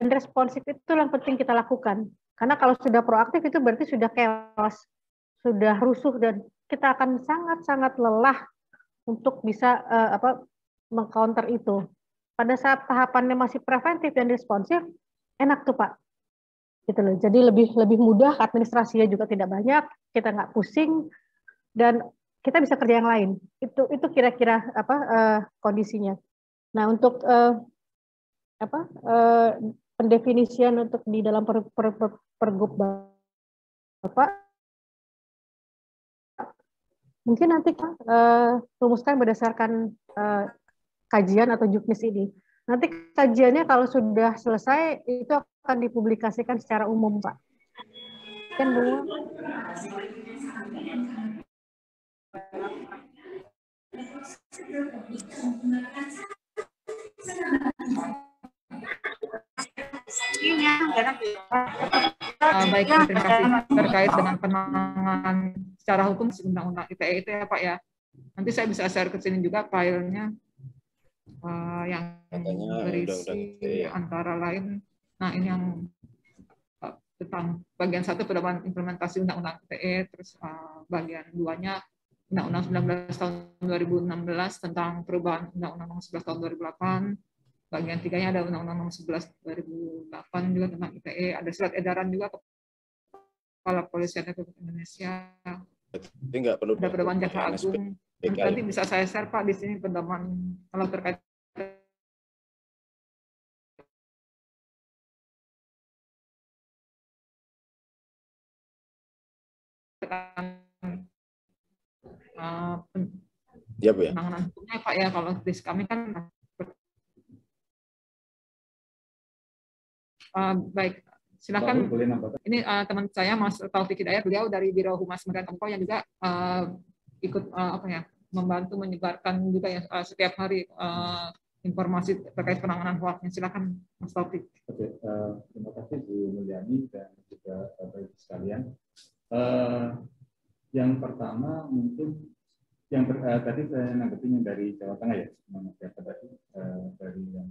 responsif itu yang penting kita lakukan. Karena kalau sudah proaktif itu berarti sudah chaos, sudah rusuh, dan kita akan sangat-sangat lelah untuk bisa meng-counter itu. Pada saat tahapannya masih preventif dan responsif, enak tuh Pak. Gitu loh. Jadi lebih mudah, administrasinya juga tidak banyak, kita nggak pusing, dan kita bisa kerja yang lain. Itu kira-kira kondisinya. Nah untuk pendefinisian untuk di dalam pergub Bapak, mungkin nanti rumuskan berdasarkan kajian atau juknis ini. Nanti kajiannya kalau sudah selesai itu akan dipublikasikan secara umum, Pak. Kan Bu? Baik, terima kasih. Terkait dengan penanganan secara hukum undang-undang ITE itu ya Pak ya. Nanti saya bisa share ke sini juga filenya yang berisi antara lain. Nah ini yang tentang bagian 1 pedoman implementasi undang-undang ITE, terus bagian 2-nya Undang-Undang 19 tahun 2016 tentang perubahan Undang-Undang nomor 11 tahun 2008. Bagian 3-nya ada Undang-Undang nomor 11 2008 juga tentang ITE. Ada surat edaran juga Kepala Kepolisian Republik Indonesia. Jadi nggak perlu ada pedoman Jaksa Agung. Nanti bisa saya share Pak di sini pedoman kalau terkait ya, Bu, ya. Penanganan hukumnya Pak ya. Kalau di kami kan baik. Silakan. Ini teman saya Mas Taufik Hidayat, beliau dari Biro Humas Kementerian Kominfo yang juga ikut membantu menyebarkan juga ya setiap hari informasi terkait penanganan hoaxnya. Silakan Mas Taufik. Oke, terima kasih Bu Mulyani dan juga Bapak Ibu sekalian. Yang pertama mungkin yang tadi saya nanggepin yang dari Jawa Tengah ya, dari yang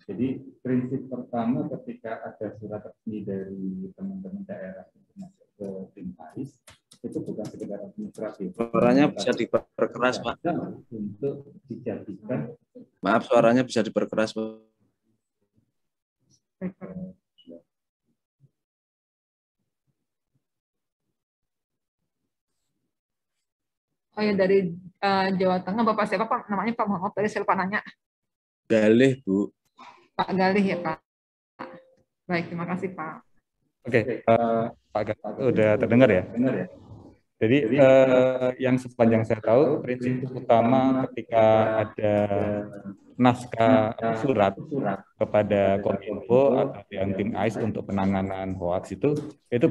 jadi prinsip pertama ketika ada surat resmi dari teman-teman daerah untuk masuk ke tim AIS itu bukan sekedar administratif. Suaranya bisa diperkeras Pak. Untuk dijadikan. Maaf, suaranya bisa diperkeras Pak. Oh ya, dari Jawa Tengah, Bapak siapa Pak? Namanya Pak Muhammad, tadi saya lupa nanya. Galih Bu. Pak Galih ya Pak. Baik, terima kasih Pak. Oke, Pak Galih udah terdengar ya? Dengar ya. Jadi yang sepanjang saya tahu, prinsip utama ketika ada naskah surat kepada Kominfo atau yang tim AIS untuk penanganan hoax itu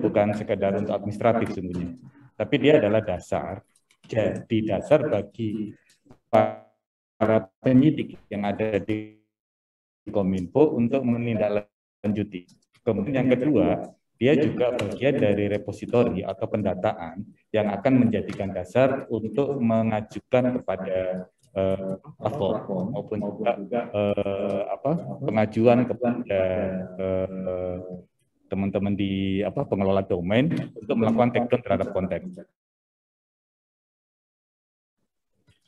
bukan sekedar untuk administratif sesungguhnya, tapi dia adalah dasar. Jadi dasar bagi para penyidik yang ada di Kominfo untuk menindaklanjuti. Kemudian yang kedua, dia juga bagian dari repositori atau pendataan yang akan menjadikan dasar untuk mengajukan kepada platform maupun juga pengajuan kepada teman-teman di pengelola domain untuk melakukan take down terhadap konten.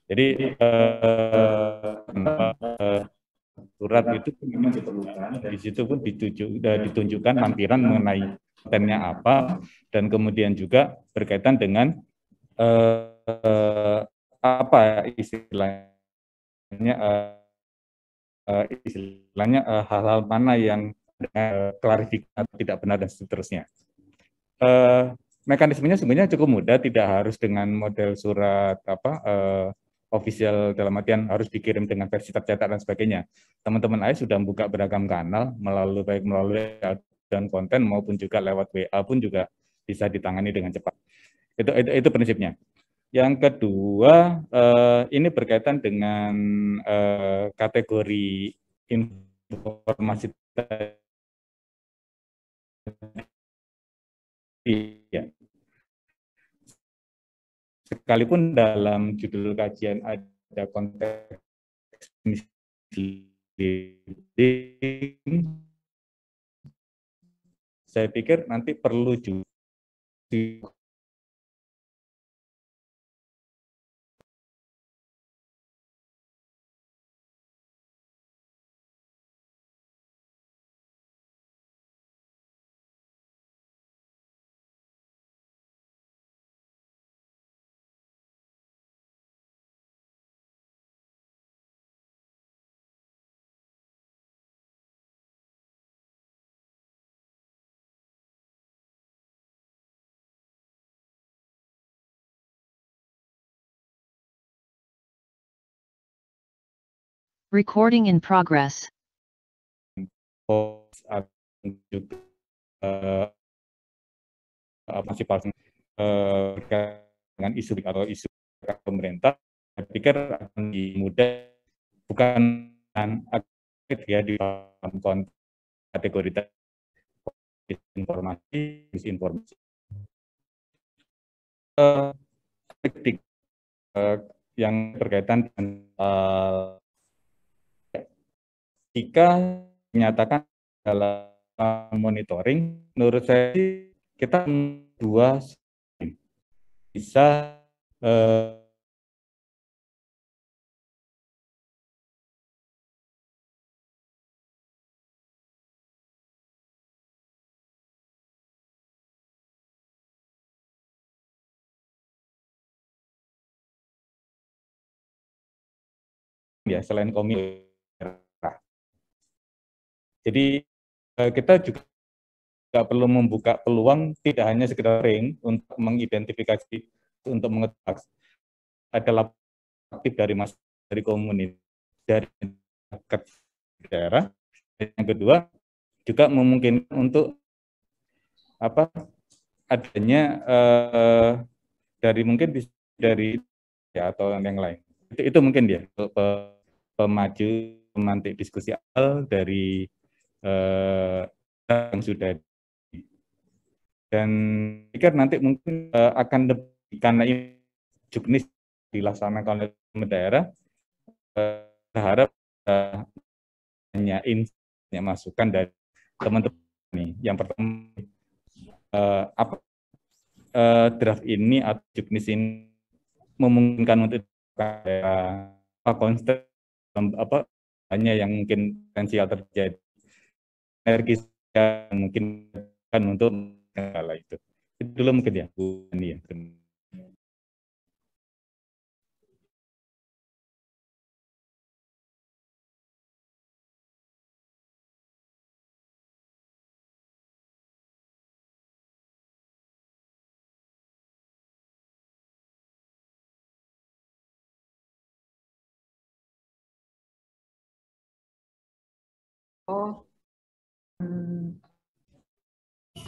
Jadi surat itu memang diperlukan, di situ pun ditunjukkan lampiran mengenai kontennya apa, dan kemudian juga berkaitan dengan apa istilahnya hal-hal mana yang klarifikasi atau tidak benar dan seterusnya. Mekanismenya sebenarnya cukup mudah, tidak harus dengan model surat official dalam artian harus dikirim dengan versi tercetak dan sebagainya. Teman-teman AIS sudah membuka beragam kanal baik melalui dan konten maupun juga lewat WA pun juga bisa ditangani dengan cepat. Itu prinsipnya. Yang kedua, ini berkaitan dengan kategori informasi iya. Sekalipun dalam judul kajian ada konteks misleading, saya pikir nanti perlu juga Recording in progress. Juga masih palsu dengan isu atau isu pemerintah, saya pikir akan mudah bukan ya di dalam kategori informasi disinformasi. Yang berkaitan dengan jika menyatakan dalam monitoring, menurut saya kita dua bisa ya selain komite. Jadi kita juga perlu membuka peluang tidak hanya sekedar ring untuk mengidentifikasi, untuk mengetahui adalah aktif dari komunitas, dari daerah. Yang kedua juga memungkinkan untuk adanya dari mungkin dari ya atau yang lain. Itu mungkin dia pemaju pemantik diskusi awal dari yang sudah, dan pikir nanti mungkin akan lebih karena ini juknis dilaksanakan oleh daerah, berharap hanya masukan dari teman-teman ini. Yang pertama draft ini atau juknis ini memungkinkan untuk konsep hanya yang mungkin potensial terjadi energi yang mungkin kan untuk hal itu dulu mungkin ya Bu Ani ya.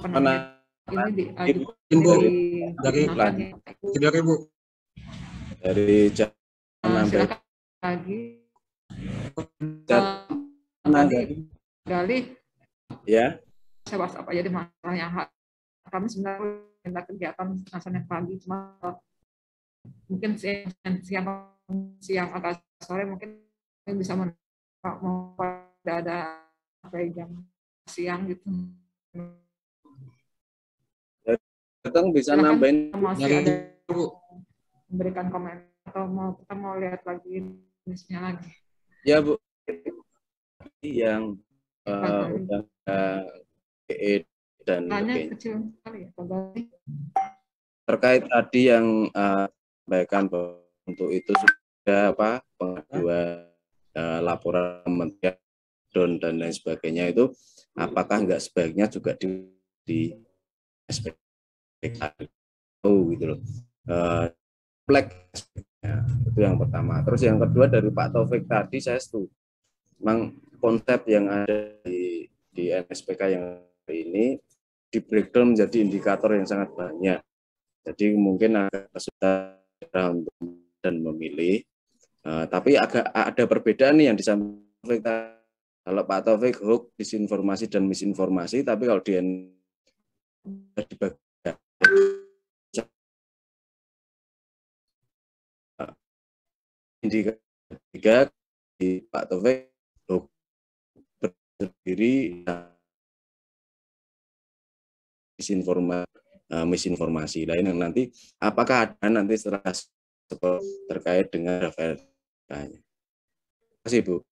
Mana ini dari 3.000 dari jam silakan lagi Gali ya. Saya bahas apa jadi masalah yang kami sebenarnya minta kegiatan nasional pagi, cuma mungkin siang atau sore mungkin bisa mau ada jam siang gitu. Datang bisa nambahin masih ada memberikan komentar atau kita mau lihat lagi listnya lagi? Ya Bu, yang Pak Gali. udah PE dan Tanya sebagainya. kecil sekali ya, Pak Gali. Terkait tadi yang sampaikan bahwa untuk itu sudah pengaduan laporan kementerian dan lain sebagainya, itu apakah enggak sebaiknya juga di SPK gitu loh. Plek itu yang pertama. Terus yang kedua dari Pak Taufik tadi saya setuju. Memang konsep yang ada di NSPK yang hari ini di breakdown menjadi indikator yang sangat banyak. Jadi mungkin agak kesulitan untuk dan memilih. Tapi agak ada perbedaan nih yang disampaikan. Kalau Pak Taufik hoax, disinformasi dan misinformasi, tapi kalau dia dibagi indikator tiga di Pak Taufik hoax berdiri misinformasi lain yang nanti apakah ada nanti setelah terkait dengan Rafael-nya. Terima kasih Bu.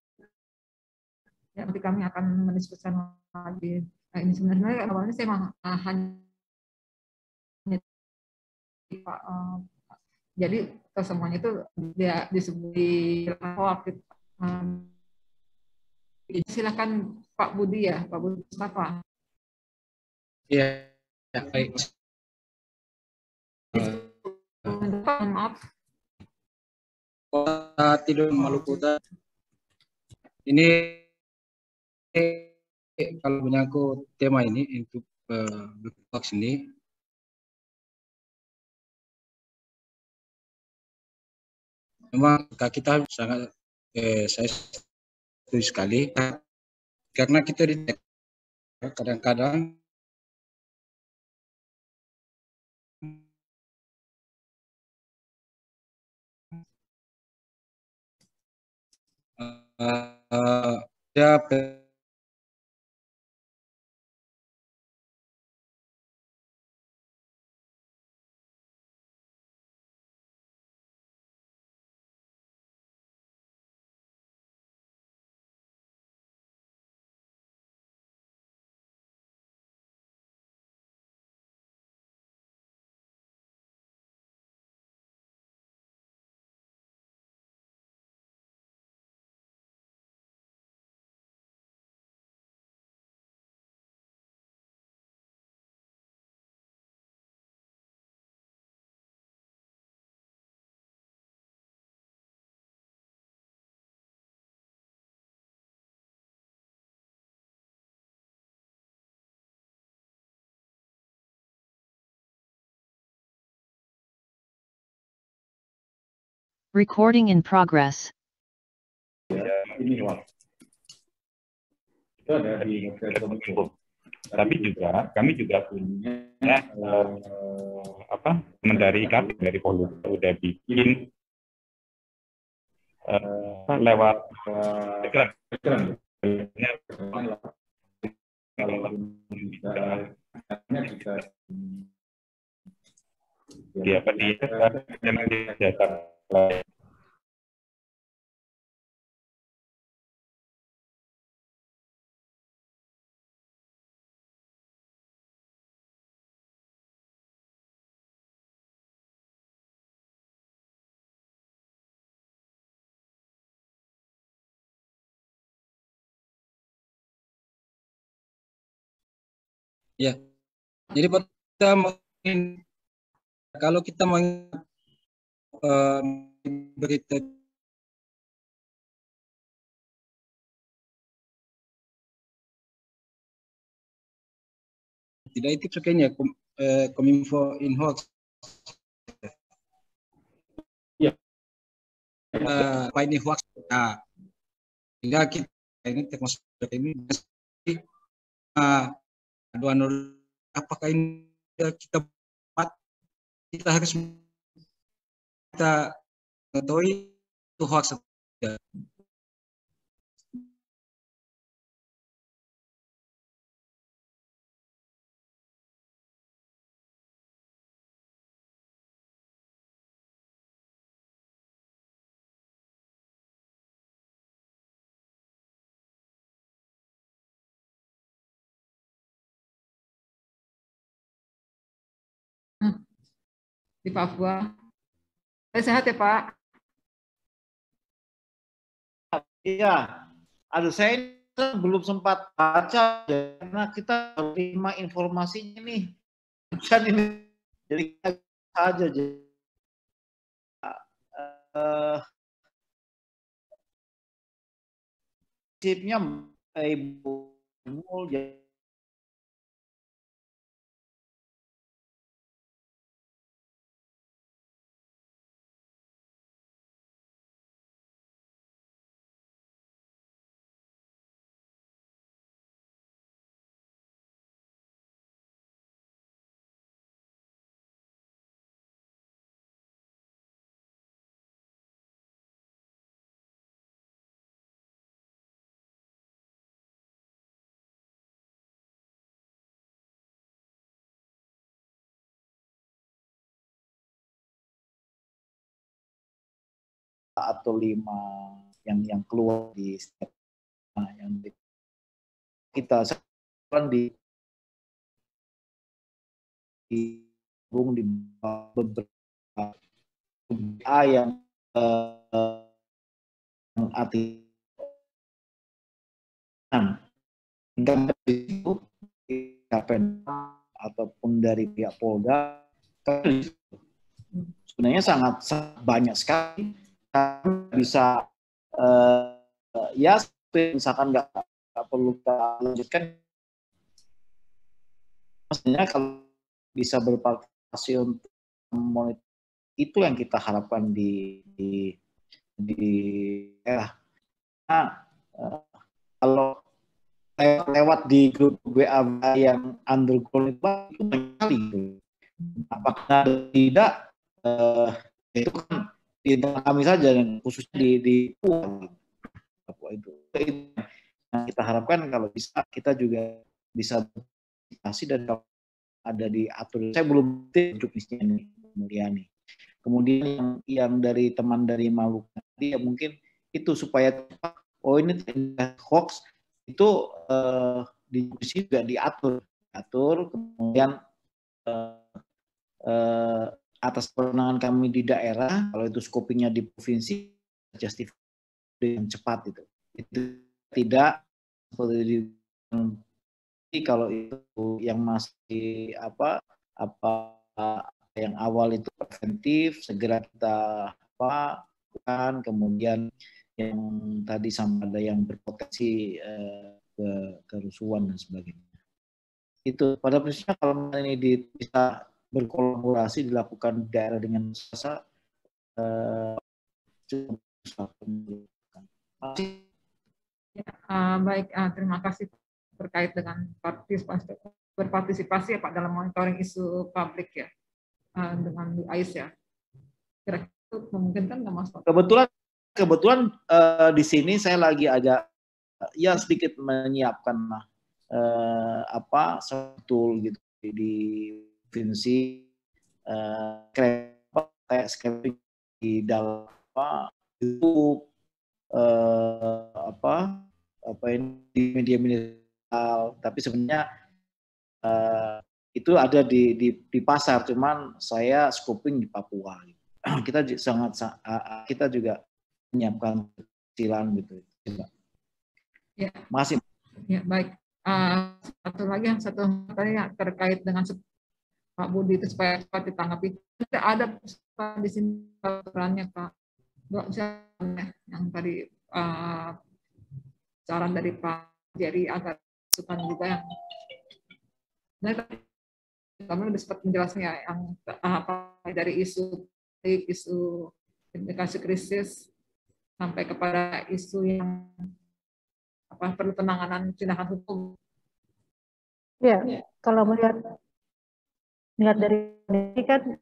Ya, nanti kami akan mendiskusikan lagi. Nah, ini sebenarnya awalnya saya hanya Pak, jadi semuanya itu dia disebut di hoax. Silakan Pak Budi ya, Pak Budi Mustafa. Iya, ya, baik. Maaf. Kota Tidur Maluku Utara. Ini kalau menyangkut tema ini untuk hoax ini, memang kita sangat saya setuju sekali karena kita kadang-kadang ya Recording in progress. Ini hoax. Itu ada di website Kominfo. Tapi juga kami juga punya dari kami dari Polri udah bikin lewat Telegram. dia memang dijajak ya. Jadi kita mungkin kalau kita berita tidak itu kayaknya Kominfo in hoax. Ya. Apa ini hoax? Nah, hingga kita ini termasuk ini aduan apakah ini kita buat, kita harus kita mengetahui itu hoax atau tidak. di Papua. Sehat ya Pak? Iya, aduh saya belum sempat baca karena kita terima informasinya nih. Bukan ini, jadi kita saja. Prinsipnya Ibu Mul atau 5 yang keluar di setiap yang kita sekarang di beberapa yang arti itu ataupun dari pihak Polda sebenarnya sangat banyak sekali bisa ya misalkan nggak perlu kita lanjutkan, maksudnya kalau bisa berpartisipasi untuk monitor itu yang kita harapkan di daerah. Nah, kalau lewat di grup WA yang underground itu banyak sekali. Apakah tidak itu kan di internal kami saja dan khususnya di Papua itu. Nah, kita harapkan kalau bisa kita juga bisa berpartisipasi dan kalau ada diatur. Saya belum juknisnya nih, Mulyani. Kemudian yang dari teman dari Maluku tadi ya mungkin itu supaya oh ini hoax itu di sini juga diatur, kemudian atas kewenangan kami di daerah, kalau itu scopingnya di provinsi, justify dengan cepat itu tidak seperti kalau itu yang masih apa yang awal itu preventif segera kita kan kemudian yang tadi sampai ada yang berpotensi kerusuhan dan sebagainya. Itu pada prinsipnya kalau ini bisa berkolaborasi dilakukan daerah dengan swasta baik, terima kasih terkait dengan berpartisipasi ya Pak dalam monitoring isu publik ya dengan AIS ya. Kira-kira memungkinkan nggak Mas? Kebetulan di sini saya lagi agak ya sedikit menyiapkan tool gitu di provinsi kayak scraping di dalam YouTube ini di media-media, tapi sebenarnya itu ada di pasar, cuman saya scoping di Papua. Kita kita juga menyiapkan silang gitu. Ya. Masih. Ya baik. Satu tadi yang terkait dengan Pak Budi itu supaya cepat ditanggapi. Ada di sini aturannya Pak. Misalnya yang tadi saran dari Pak Jerry agar masukan juga yang kami lebih cepat menjelaskannya yang apa dari isu indikasi krisis sampai kepada isu yang perlu penanganan tindakan hukum. Ya, kalau melihat dari ini kan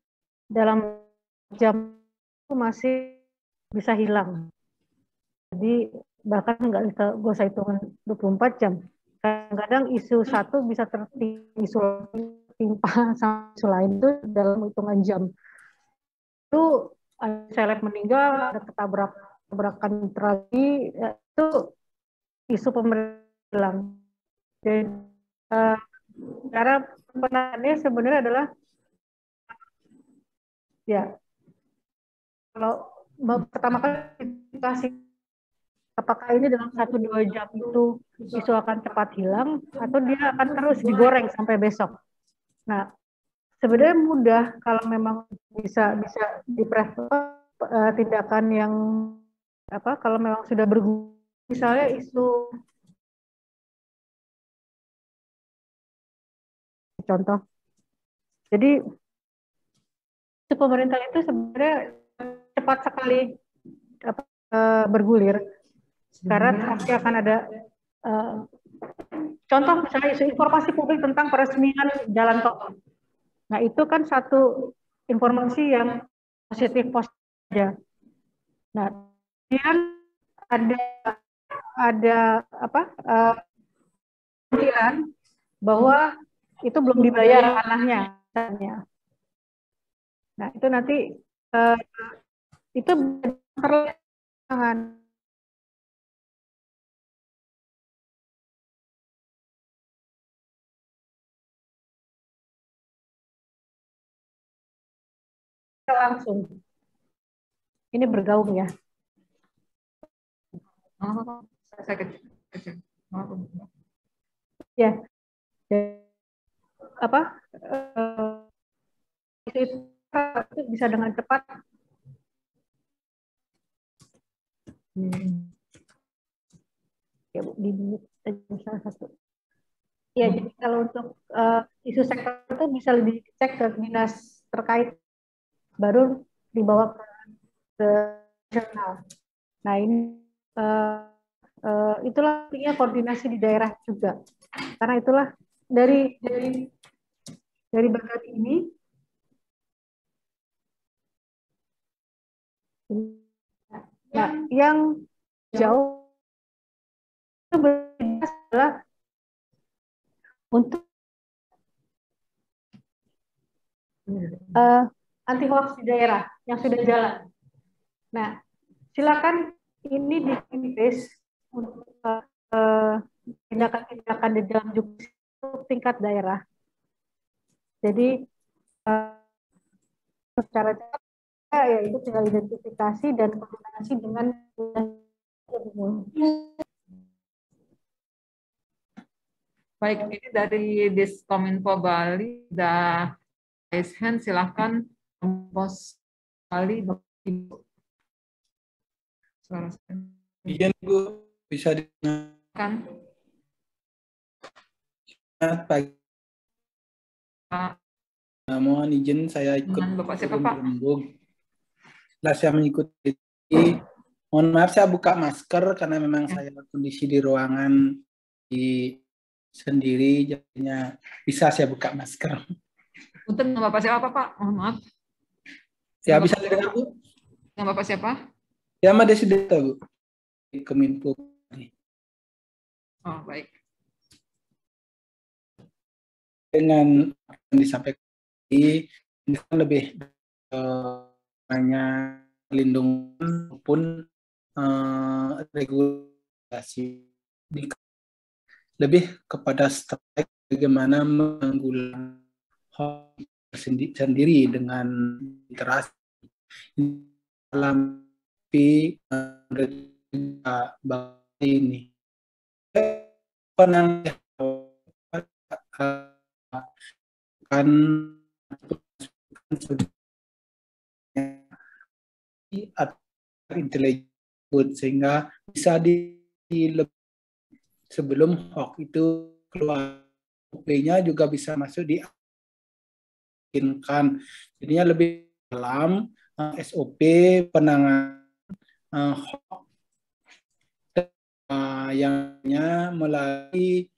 dalam jam itu masih bisa hilang. Jadi bahkan nggak usah hitungan 24 jam. Kadang-kadang isu satu bisa tertimpa sama isu lain itu dalam hitungan jam. Itu ada seleb meninggal, ada tabrakan tragedi, itu isu pemerintah. Jadi cara penanganannya sebenarnya adalah Ya, kalau pertama kali dikasih, apakah ini dalam 1-2 jam itu isu akan cepat hilang atau dia akan terus digoreng sampai besok. Nah, sebenarnya mudah kalau memang bisa tindakan yang kalau memang sudah berguna, misalnya isu contoh. Jadi pemerintah itu sebenarnya cepat sekali bergulir karena pasti akan ada contoh misalnya isu informasi publik tentang peresmian jalan tol. Nah itu kan satu informasi yang positif aja. Nah kemudian ada kemungkinan bahwa itu belum dibayar tanahnya. Nah itu nanti itu perlahan langsung. Ini bergaung ya. Saya kecil. Ya. Itu bisa dengan cepat. Ya, Bu, di salah satu. Ya, jadi kalau untuk isu sektor itu bisa lebih dicek ke dinas terkait, baru dibawa ke nasional. Nah ini itulah artinya koordinasi di daerah juga, karena itulah dari bagian ini nah yang jauh itu adalah untuk anti hoax di daerah yang sudah jalan. Nah, silakan ini di-paste untuk tindakan-tindakan di dalam tingkat daerah. Jadi secara cepat ya itu tinggal identifikasi dan koordinasi dengan baik, ini dari Diskominfo Bali sudah raise hand, silahkan pos Bali Ibu. Suara saya. Iya Bu, bisa Kan pagi. Mohon izin saya ikut. Bapak siapa Pak? Setelah saya mengikuti, mohon maaf saya buka masker karena memang saya kondisi di ruangan sendiri, jadinya bisa saya buka masker. Untuk Bapak siapa Pak? Mohon maaf. Ya bisa dengar Bu? Yang Bapak siapa? Ya Mbak Desi Deta Bu. Kominfo. Oh baik. Dengan yang disampaikan ini kan lebih banyak perlindungan maupun regulasi, lebih kepada strategi bagaimana menanggulangi hoax sendiri dengan literasi dalam ini kan intelijen sehingga bisa sebelum hoax itu keluar, SOP-nya juga bisa masuk diinginkan. Jadinya lebih dalam SOP penanganan hoax yang melalui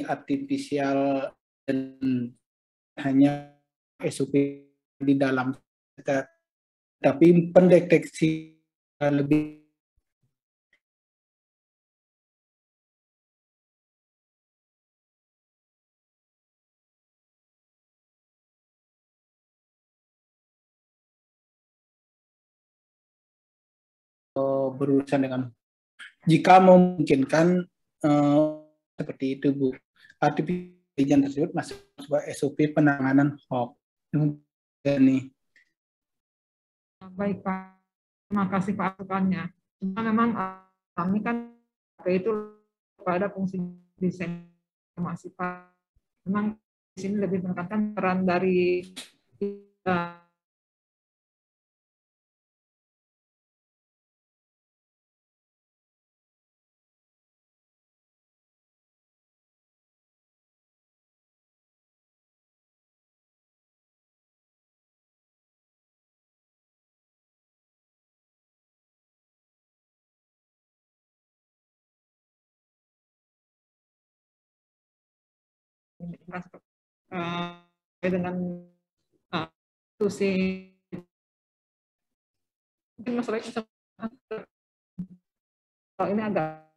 artifisial dan hanya SOP di dalam, tapi pendeteksi lebih berurusan dengan jika memungkinkan seperti itu Bu. Artificial tersebut masuk sebuah SOP penanganan hoax. nih. Baik Pak, terima kasih Pak masukannya. Cuma memang kami kan itu pada fungsi desain informasi Pak. Memang di sini lebih menekankan peran dari dengan institusi mungkin masalahnya kalau ini agak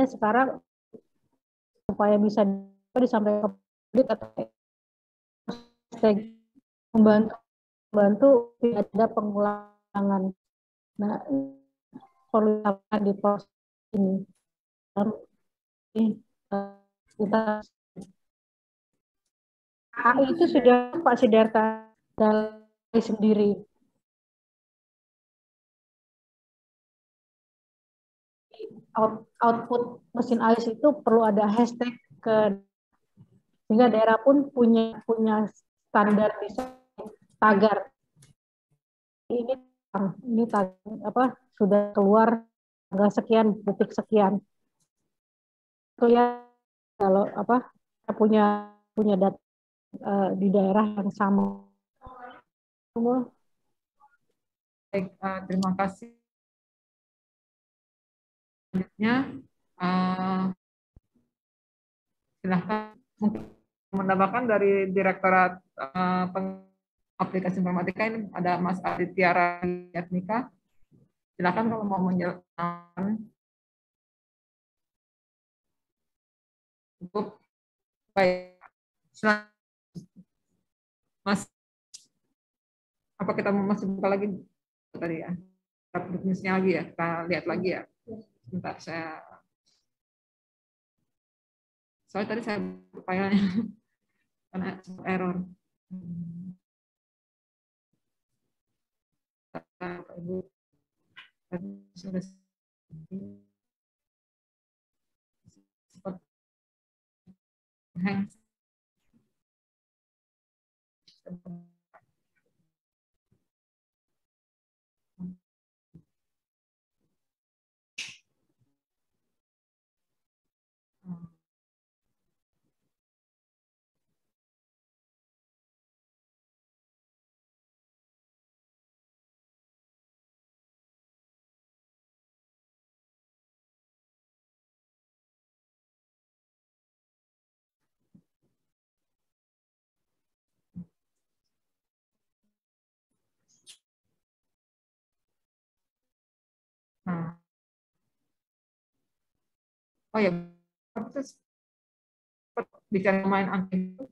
sekarang supaya bisa disampaikan ke publik atau membantu tidak ada pengulangan. Nah, perlu di proses ini. Kita itu sudah Pak Sidarta dalam sendiri. Output mesin AIS itu perlu ada hashtag sehingga daerah pun punya standar tagar. Ini sudah keluar tanggal sekian, detik sekian. Kelihatan kalau punya data di daerah yang sama. Baik, terima kasih. Selanjutnya, silahkan mungkin menambahkan dari Direktorat Aplikasi Informatika ini ada Mas Aditya Rayatmika. Silakan kalau mau menjelaskan. Cukup. Baik. Mas, apa kita masih buka lagi tadi ya? Bisnisnya lagi ya, kita lihat lagi ya. Sebentar soalnya tadi saya filenya karena error. Ibu sudah hang. Nah. Oh ya, terus bicara main angka itu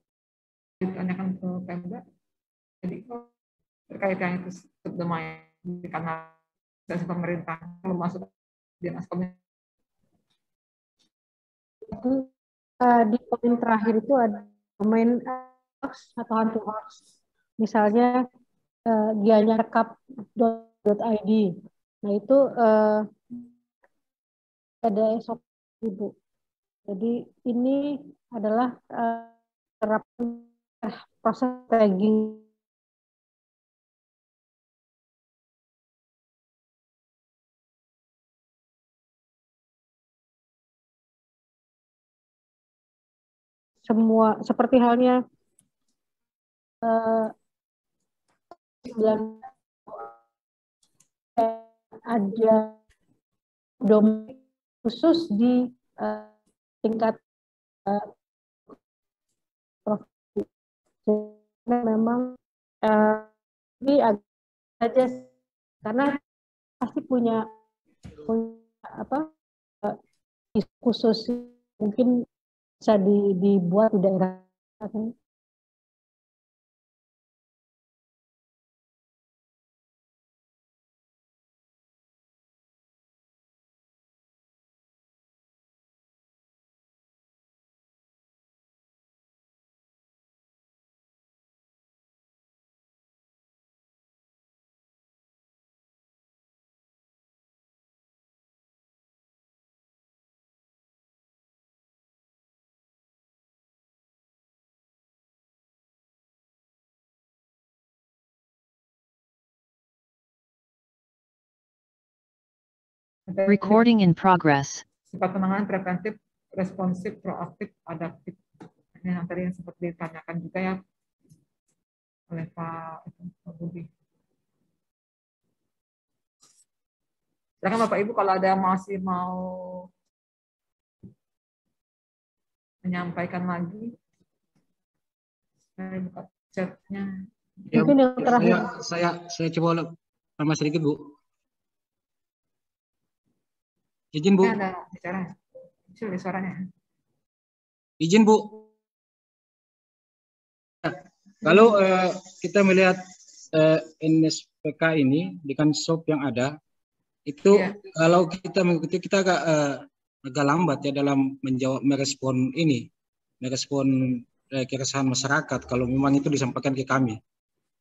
ditanyakan ke Pemda. Jadi terkait yang itu domain karena dari pemerintah belum masuk dinas kominfo. Di poin terakhir itu ada domain atau hantu hoax. Misalnya gianyarkap.id. Nah itu ada SOP Ibu. Jadi ini adalah proses tagging semua seperti halnya ada domain khusus di tingkat provinsi. Memang ini agak saja karena pasti punya khusus mungkin bisa dibuat di daerah. Recording in progress. Sifat penanganan preventif, responsif, proaktif, adaptif. Ini yang tadi yang sempat ditanyakan juga ya oleh Pak Budi. Silakan Bapak Ibu kalau ada yang masih mau menyampaikan lagi. Saya buka chatnya. Ya, Mungkin yang terakhir. saya coba tambah sedikit, Bu. Izin, Bu. Ada bicara. Sudah suaranya. Izin, Bu. Kalau kita melihat NSPK ini dengan SOP yang ada, itu kalau kita mengikuti, kita agak lambat ya dalam merespon keresahan masyarakat kalau memang itu disampaikan ke kami.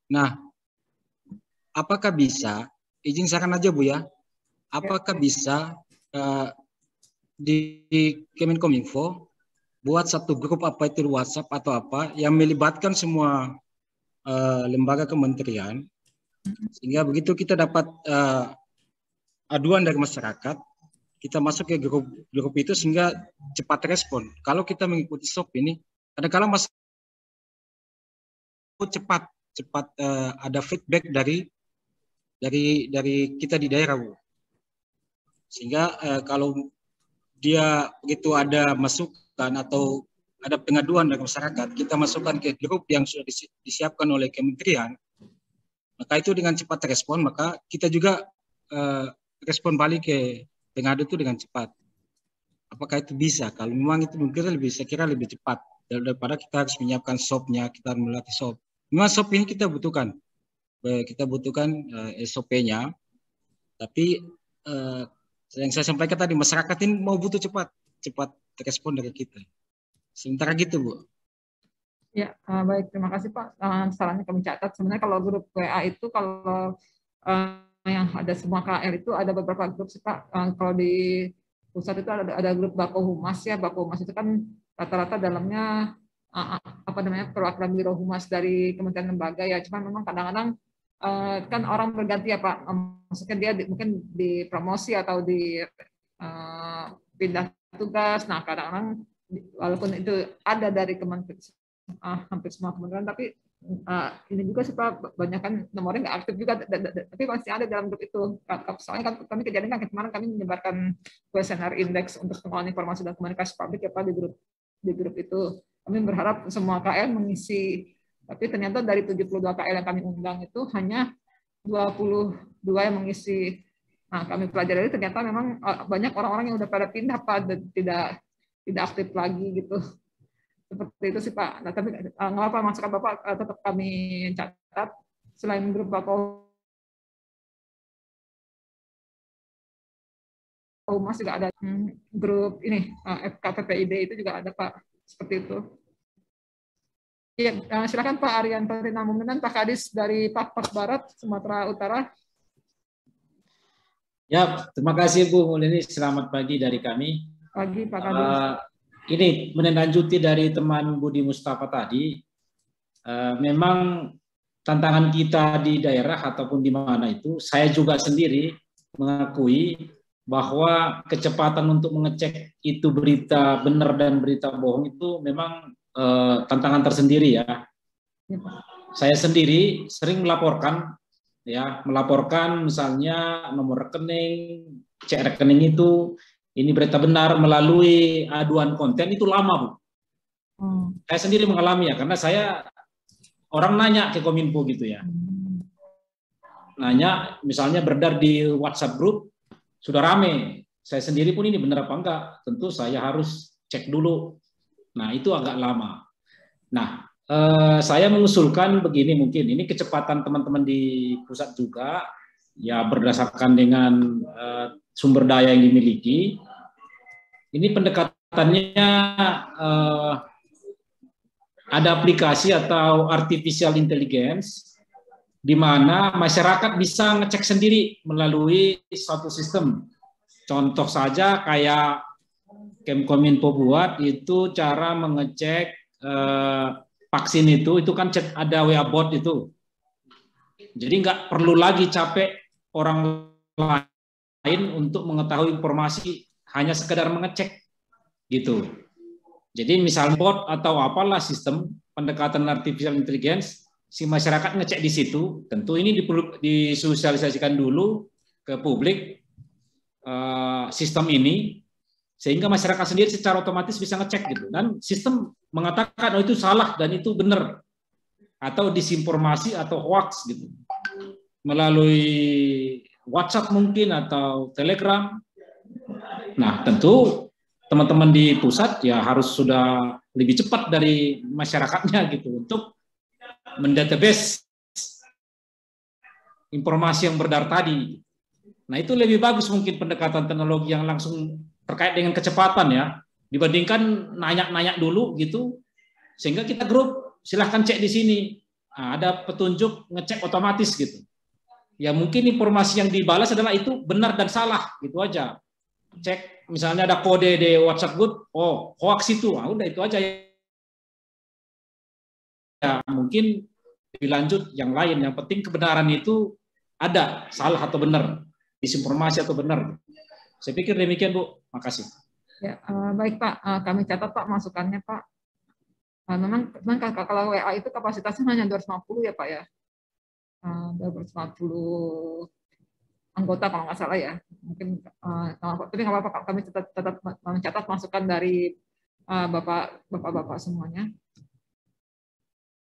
Nah, apakah bisa, izin saran aja Bu ya, apakah bisa di Kemenkominfo buat satu grup apa itu WhatsApp atau apa yang melibatkan semua lembaga kementerian, sehingga begitu kita dapat aduan dari masyarakat, kita masuk ke grup itu sehingga cepat respon. Kalau kita mengikuti SOP ini, kadang-kadang cepat ada feedback dari kita di daerah, Bu. Sehingga kalau dia begitu ada masukan atau ada pengaduan dari masyarakat, kita masukkan ke grup yang sudah disiapkan oleh kementerian, maka itu dengan cepat respon, maka kita juga respon balik ke pengadu itu dengan cepat. Apakah itu bisa? Kalau memang itu mungkin saya kira lebih cepat daripada kita harus menyiapkan SOP-nya, kita melatih SOP. Memang SOP ini kita butuhkan SOP-nya, tapi yang saya sampaikan tadi, masyarakat ini mau butuh cepat respon dari kita. Sementara gitu, Bu. Ya, baik, terima kasih Pak. Sarannya kami catat. Sebenarnya kalau grup WA itu kalau yang ada semua KR itu ada beberapa grup sih Pak. Kalau di pusat itu ada grup Bako Humas ya. Bako Humas itu kan rata-rata dalamnya perwakilan Biro Humas dari kementerian lembaga ya. Cuma memang kadang-kadang kan orang berganti ya Pak, maksudnya dia mungkin dipromosi atau di pindah tugas. Nah kadang-kadang walaupun itu ada dari hampir semua kementerian, tapi ini juga sih Pak, banyak kan nomornya nggak aktif juga, tapi masih ada dalam grup itu. Soalnya kan kami kejadian kan kemarin kami menyebarkan kuesioner indeks untuk pengelolaan informasi dan komunikasi publik ya Pak di grup itu. Kami berharap semua KL mengisi. Tapi ternyata dari 72 KL yang kami undang itu hanya 22 yang mengisi. Nah, kami pelajari ternyata memang banyak orang-orang yang udah pada pindah Pak, tidak aktif lagi gitu. Seperti itu sih Pak. Nah, tapi nggak apa masukan Bapak tetap kami catat. Selain grup Bako Humas juga ada grup ini FKPPID itu juga ada Pak. Seperti itu. Ya, silakan Pak Aryan Perina Muminan, Pak Kadis dari Pak Barat, Sumatera Utara. Ya, terima kasih Bu Mulini. Selamat pagi dari kami. Pagi Pak Kadis. Ini menindaklanjuti dari teman Budi Mustafa tadi. Memang tantangan kita di daerah ataupun di mana itu, saya juga sendiri mengakui bahwa kecepatan untuk mengecek itu berita benar dan berita bohong itu memang tantangan tersendiri ya. Saya sendiri sering melaporkan misalnya nomor rekening, cek rekening itu ini berita benar melalui aduan konten itu lama Bu. Saya sendiri mengalami ya, karena saya orang nanya ke Kominfo gitu ya. Nanya misalnya beredar di WhatsApp group sudah rame. Saya sendiri pun ini benar apa enggak, tentu saya harus cek dulu. Nah, itu agak lama. Nah, saya mengusulkan begini, mungkin ini kecepatan teman-teman di pusat juga, ya berdasarkan dengan sumber daya yang dimiliki. Ini pendekatannya ada aplikasi atau artificial intelligence di mana masyarakat bisa ngecek sendiri melalui suatu sistem. Contoh saja kayak Kemkominfo buat itu cara mengecek vaksin itu kan ada WA bot itu. Jadi nggak perlu lagi capek orang lain untuk mengetahui informasi, hanya sekedar mengecek gitu. Jadi misal bot atau apalah sistem pendekatan artificial intelligence, si masyarakat ngecek di situ, tentu ini disosialisasikan dulu ke publik sistem ini, sehingga masyarakat sendiri secara otomatis bisa ngecek gitu. Dan sistem mengatakan oh itu salah dan itu benar, atau disinformasi atau hoax gitu. Melalui WhatsApp mungkin atau Telegram. Nah, tentu teman-teman di pusat ya harus sudah lebih cepat dari masyarakatnya gitu untuk mendatabase informasi yang beredar tadi. Nah, itu lebih bagus mungkin pendekatan teknologi yang langsung terkait dengan kecepatan ya, dibandingkan nanya-nanya dulu gitu, sehingga kita grup silahkan cek di sini. Nah, ada petunjuk ngecek otomatis gitu. Ya mungkin informasi yang dibalas adalah itu benar dan salah gitu aja. Cek misalnya ada kode di WhatsApp group, oh hoax itu, udah itu aja. Ya mungkin lebih lanjut yang lain, yang penting kebenaran itu ada, salah atau benar, disinformasi atau benar. Saya pikir demikian Bu, makasih. Ya, baik Pak, kami catat Pak masukannya Pak. Memang kalau WA itu kapasitasnya hanya 250 ya Pak ya. 250 anggota kalau nggak salah ya. Mungkin tapi nggak apa-apa, kami tetap mencatat masukan dari bapak-bapak semuanya.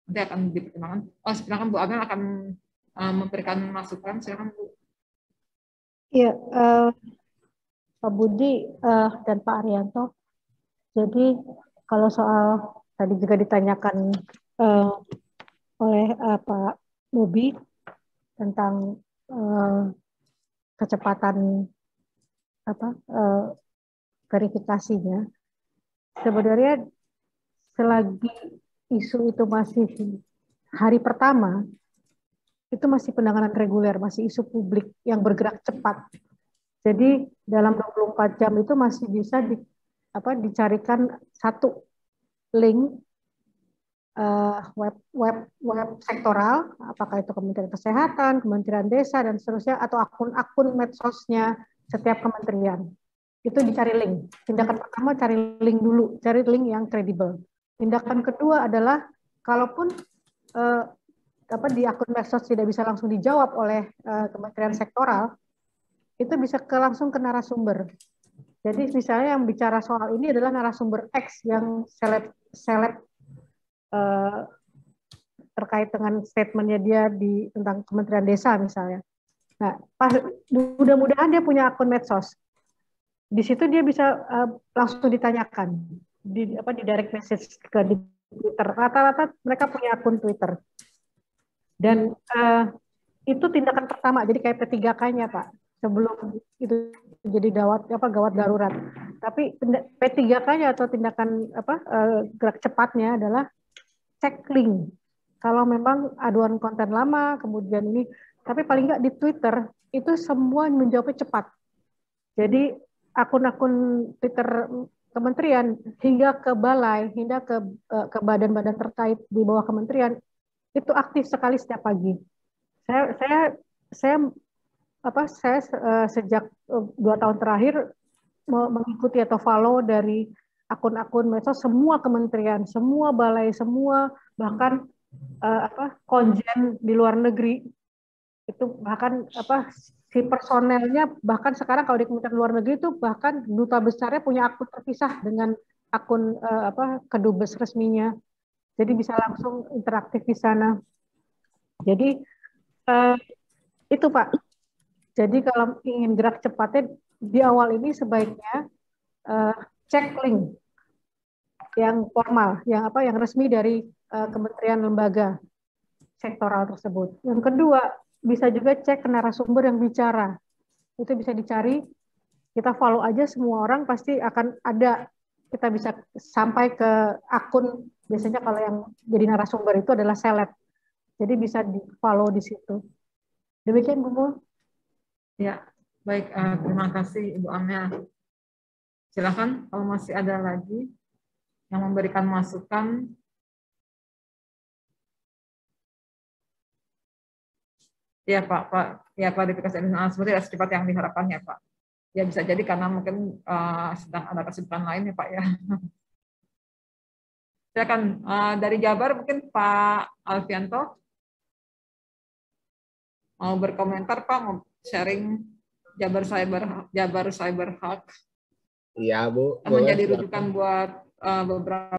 Nanti akan dipertimbangkan. Silakan Bu Amel akan memberikan masukan. Silakan Bu. Iya, Pak Budi dan Pak Arianto. Jadi kalau soal tadi juga ditanyakan oleh Pak Bobi tentang kecepatan verifikasinya, sebenarnya selagi isu itu masih hari pertama, itu masih penanganan reguler, masih isu publik yang bergerak cepat. Jadi dalam 24 jam itu masih bisa dicarikan satu link web sektoral, apakah itu Kementerian Kesehatan, Kementerian Desa, dan seterusnya, atau akun-akun medsosnya setiap kementerian. Itu dicari link. Tindakan pertama cari link dulu, cari link yang kredibel. Tindakan kedua adalah kalaupun di akun medsos tidak bisa langsung dijawab oleh kementerian sektoral, itu bisa langsung ke narasumber. Jadi misalnya yang bicara soal ini adalah narasumber X yang seleb terkait dengan statementnya dia tentang Kementerian Desa misalnya. Nah, mudah-mudahan dia punya akun medsos. Di situ dia bisa langsung ditanyakan di direct message di Twitter. Rata-rata mereka punya akun Twitter. Dan itu tindakan pertama. Jadi kayak P3K-nya Pak. Sebelum itu jadi gawat darurat. Tapi P3K-nya atau tindakan gerak cepatnya adalah cek link. Kalau memang aduan konten lama, kemudian ini, tapi paling nggak di Twitter itu semua menjawabnya cepat. Jadi akun-akun Twitter kementerian hingga ke balai, hingga ke badan-badan terkait di bawah kementerian itu aktif sekali setiap pagi. Saya sejak 2 tahun terakhir mengikuti atau follow dari akun-akun medsos semua kementerian, semua balai, semua bahkan konjen di luar negeri itu bahkan si personelnya, bahkan sekarang kalau di Kementerian Luar Negeri itu bahkan duta besarnya punya akun terpisah dengan akun kedubes resminya, jadi bisa langsung interaktif di sana. Jadi itu Pak. Jadi kalau ingin gerak cepatnya di awal ini sebaiknya cek link. yang formal, yang resmi dari kementerian lembaga sektoral tersebut. Yang kedua, bisa juga cek ke narasumber yang bicara. Itu bisa dicari, kita follow aja semua orang pasti akan ada, kita bisa sampai ke akun, biasanya kalau yang jadi narasumber itu adalah seleb. Jadi bisa di-follow di situ. Demikian Bu Mul. Ya, baik, terima kasih Ibu Amel. Silakan kalau masih ada lagi yang memberikan masukan. Ya Pak, ya klarifikasi seperti secepat yang diharapkan ya Pak. Ya bisa jadi karena mungkin sedang ada kesibukan lain ya Pak ya. Silakan dari Jabar mungkin Pak Alfianto mau berkomentar Pak, mau sharing Jabar Cyber Hawk. Iya Bu. Menjadi rujukan buat beberapa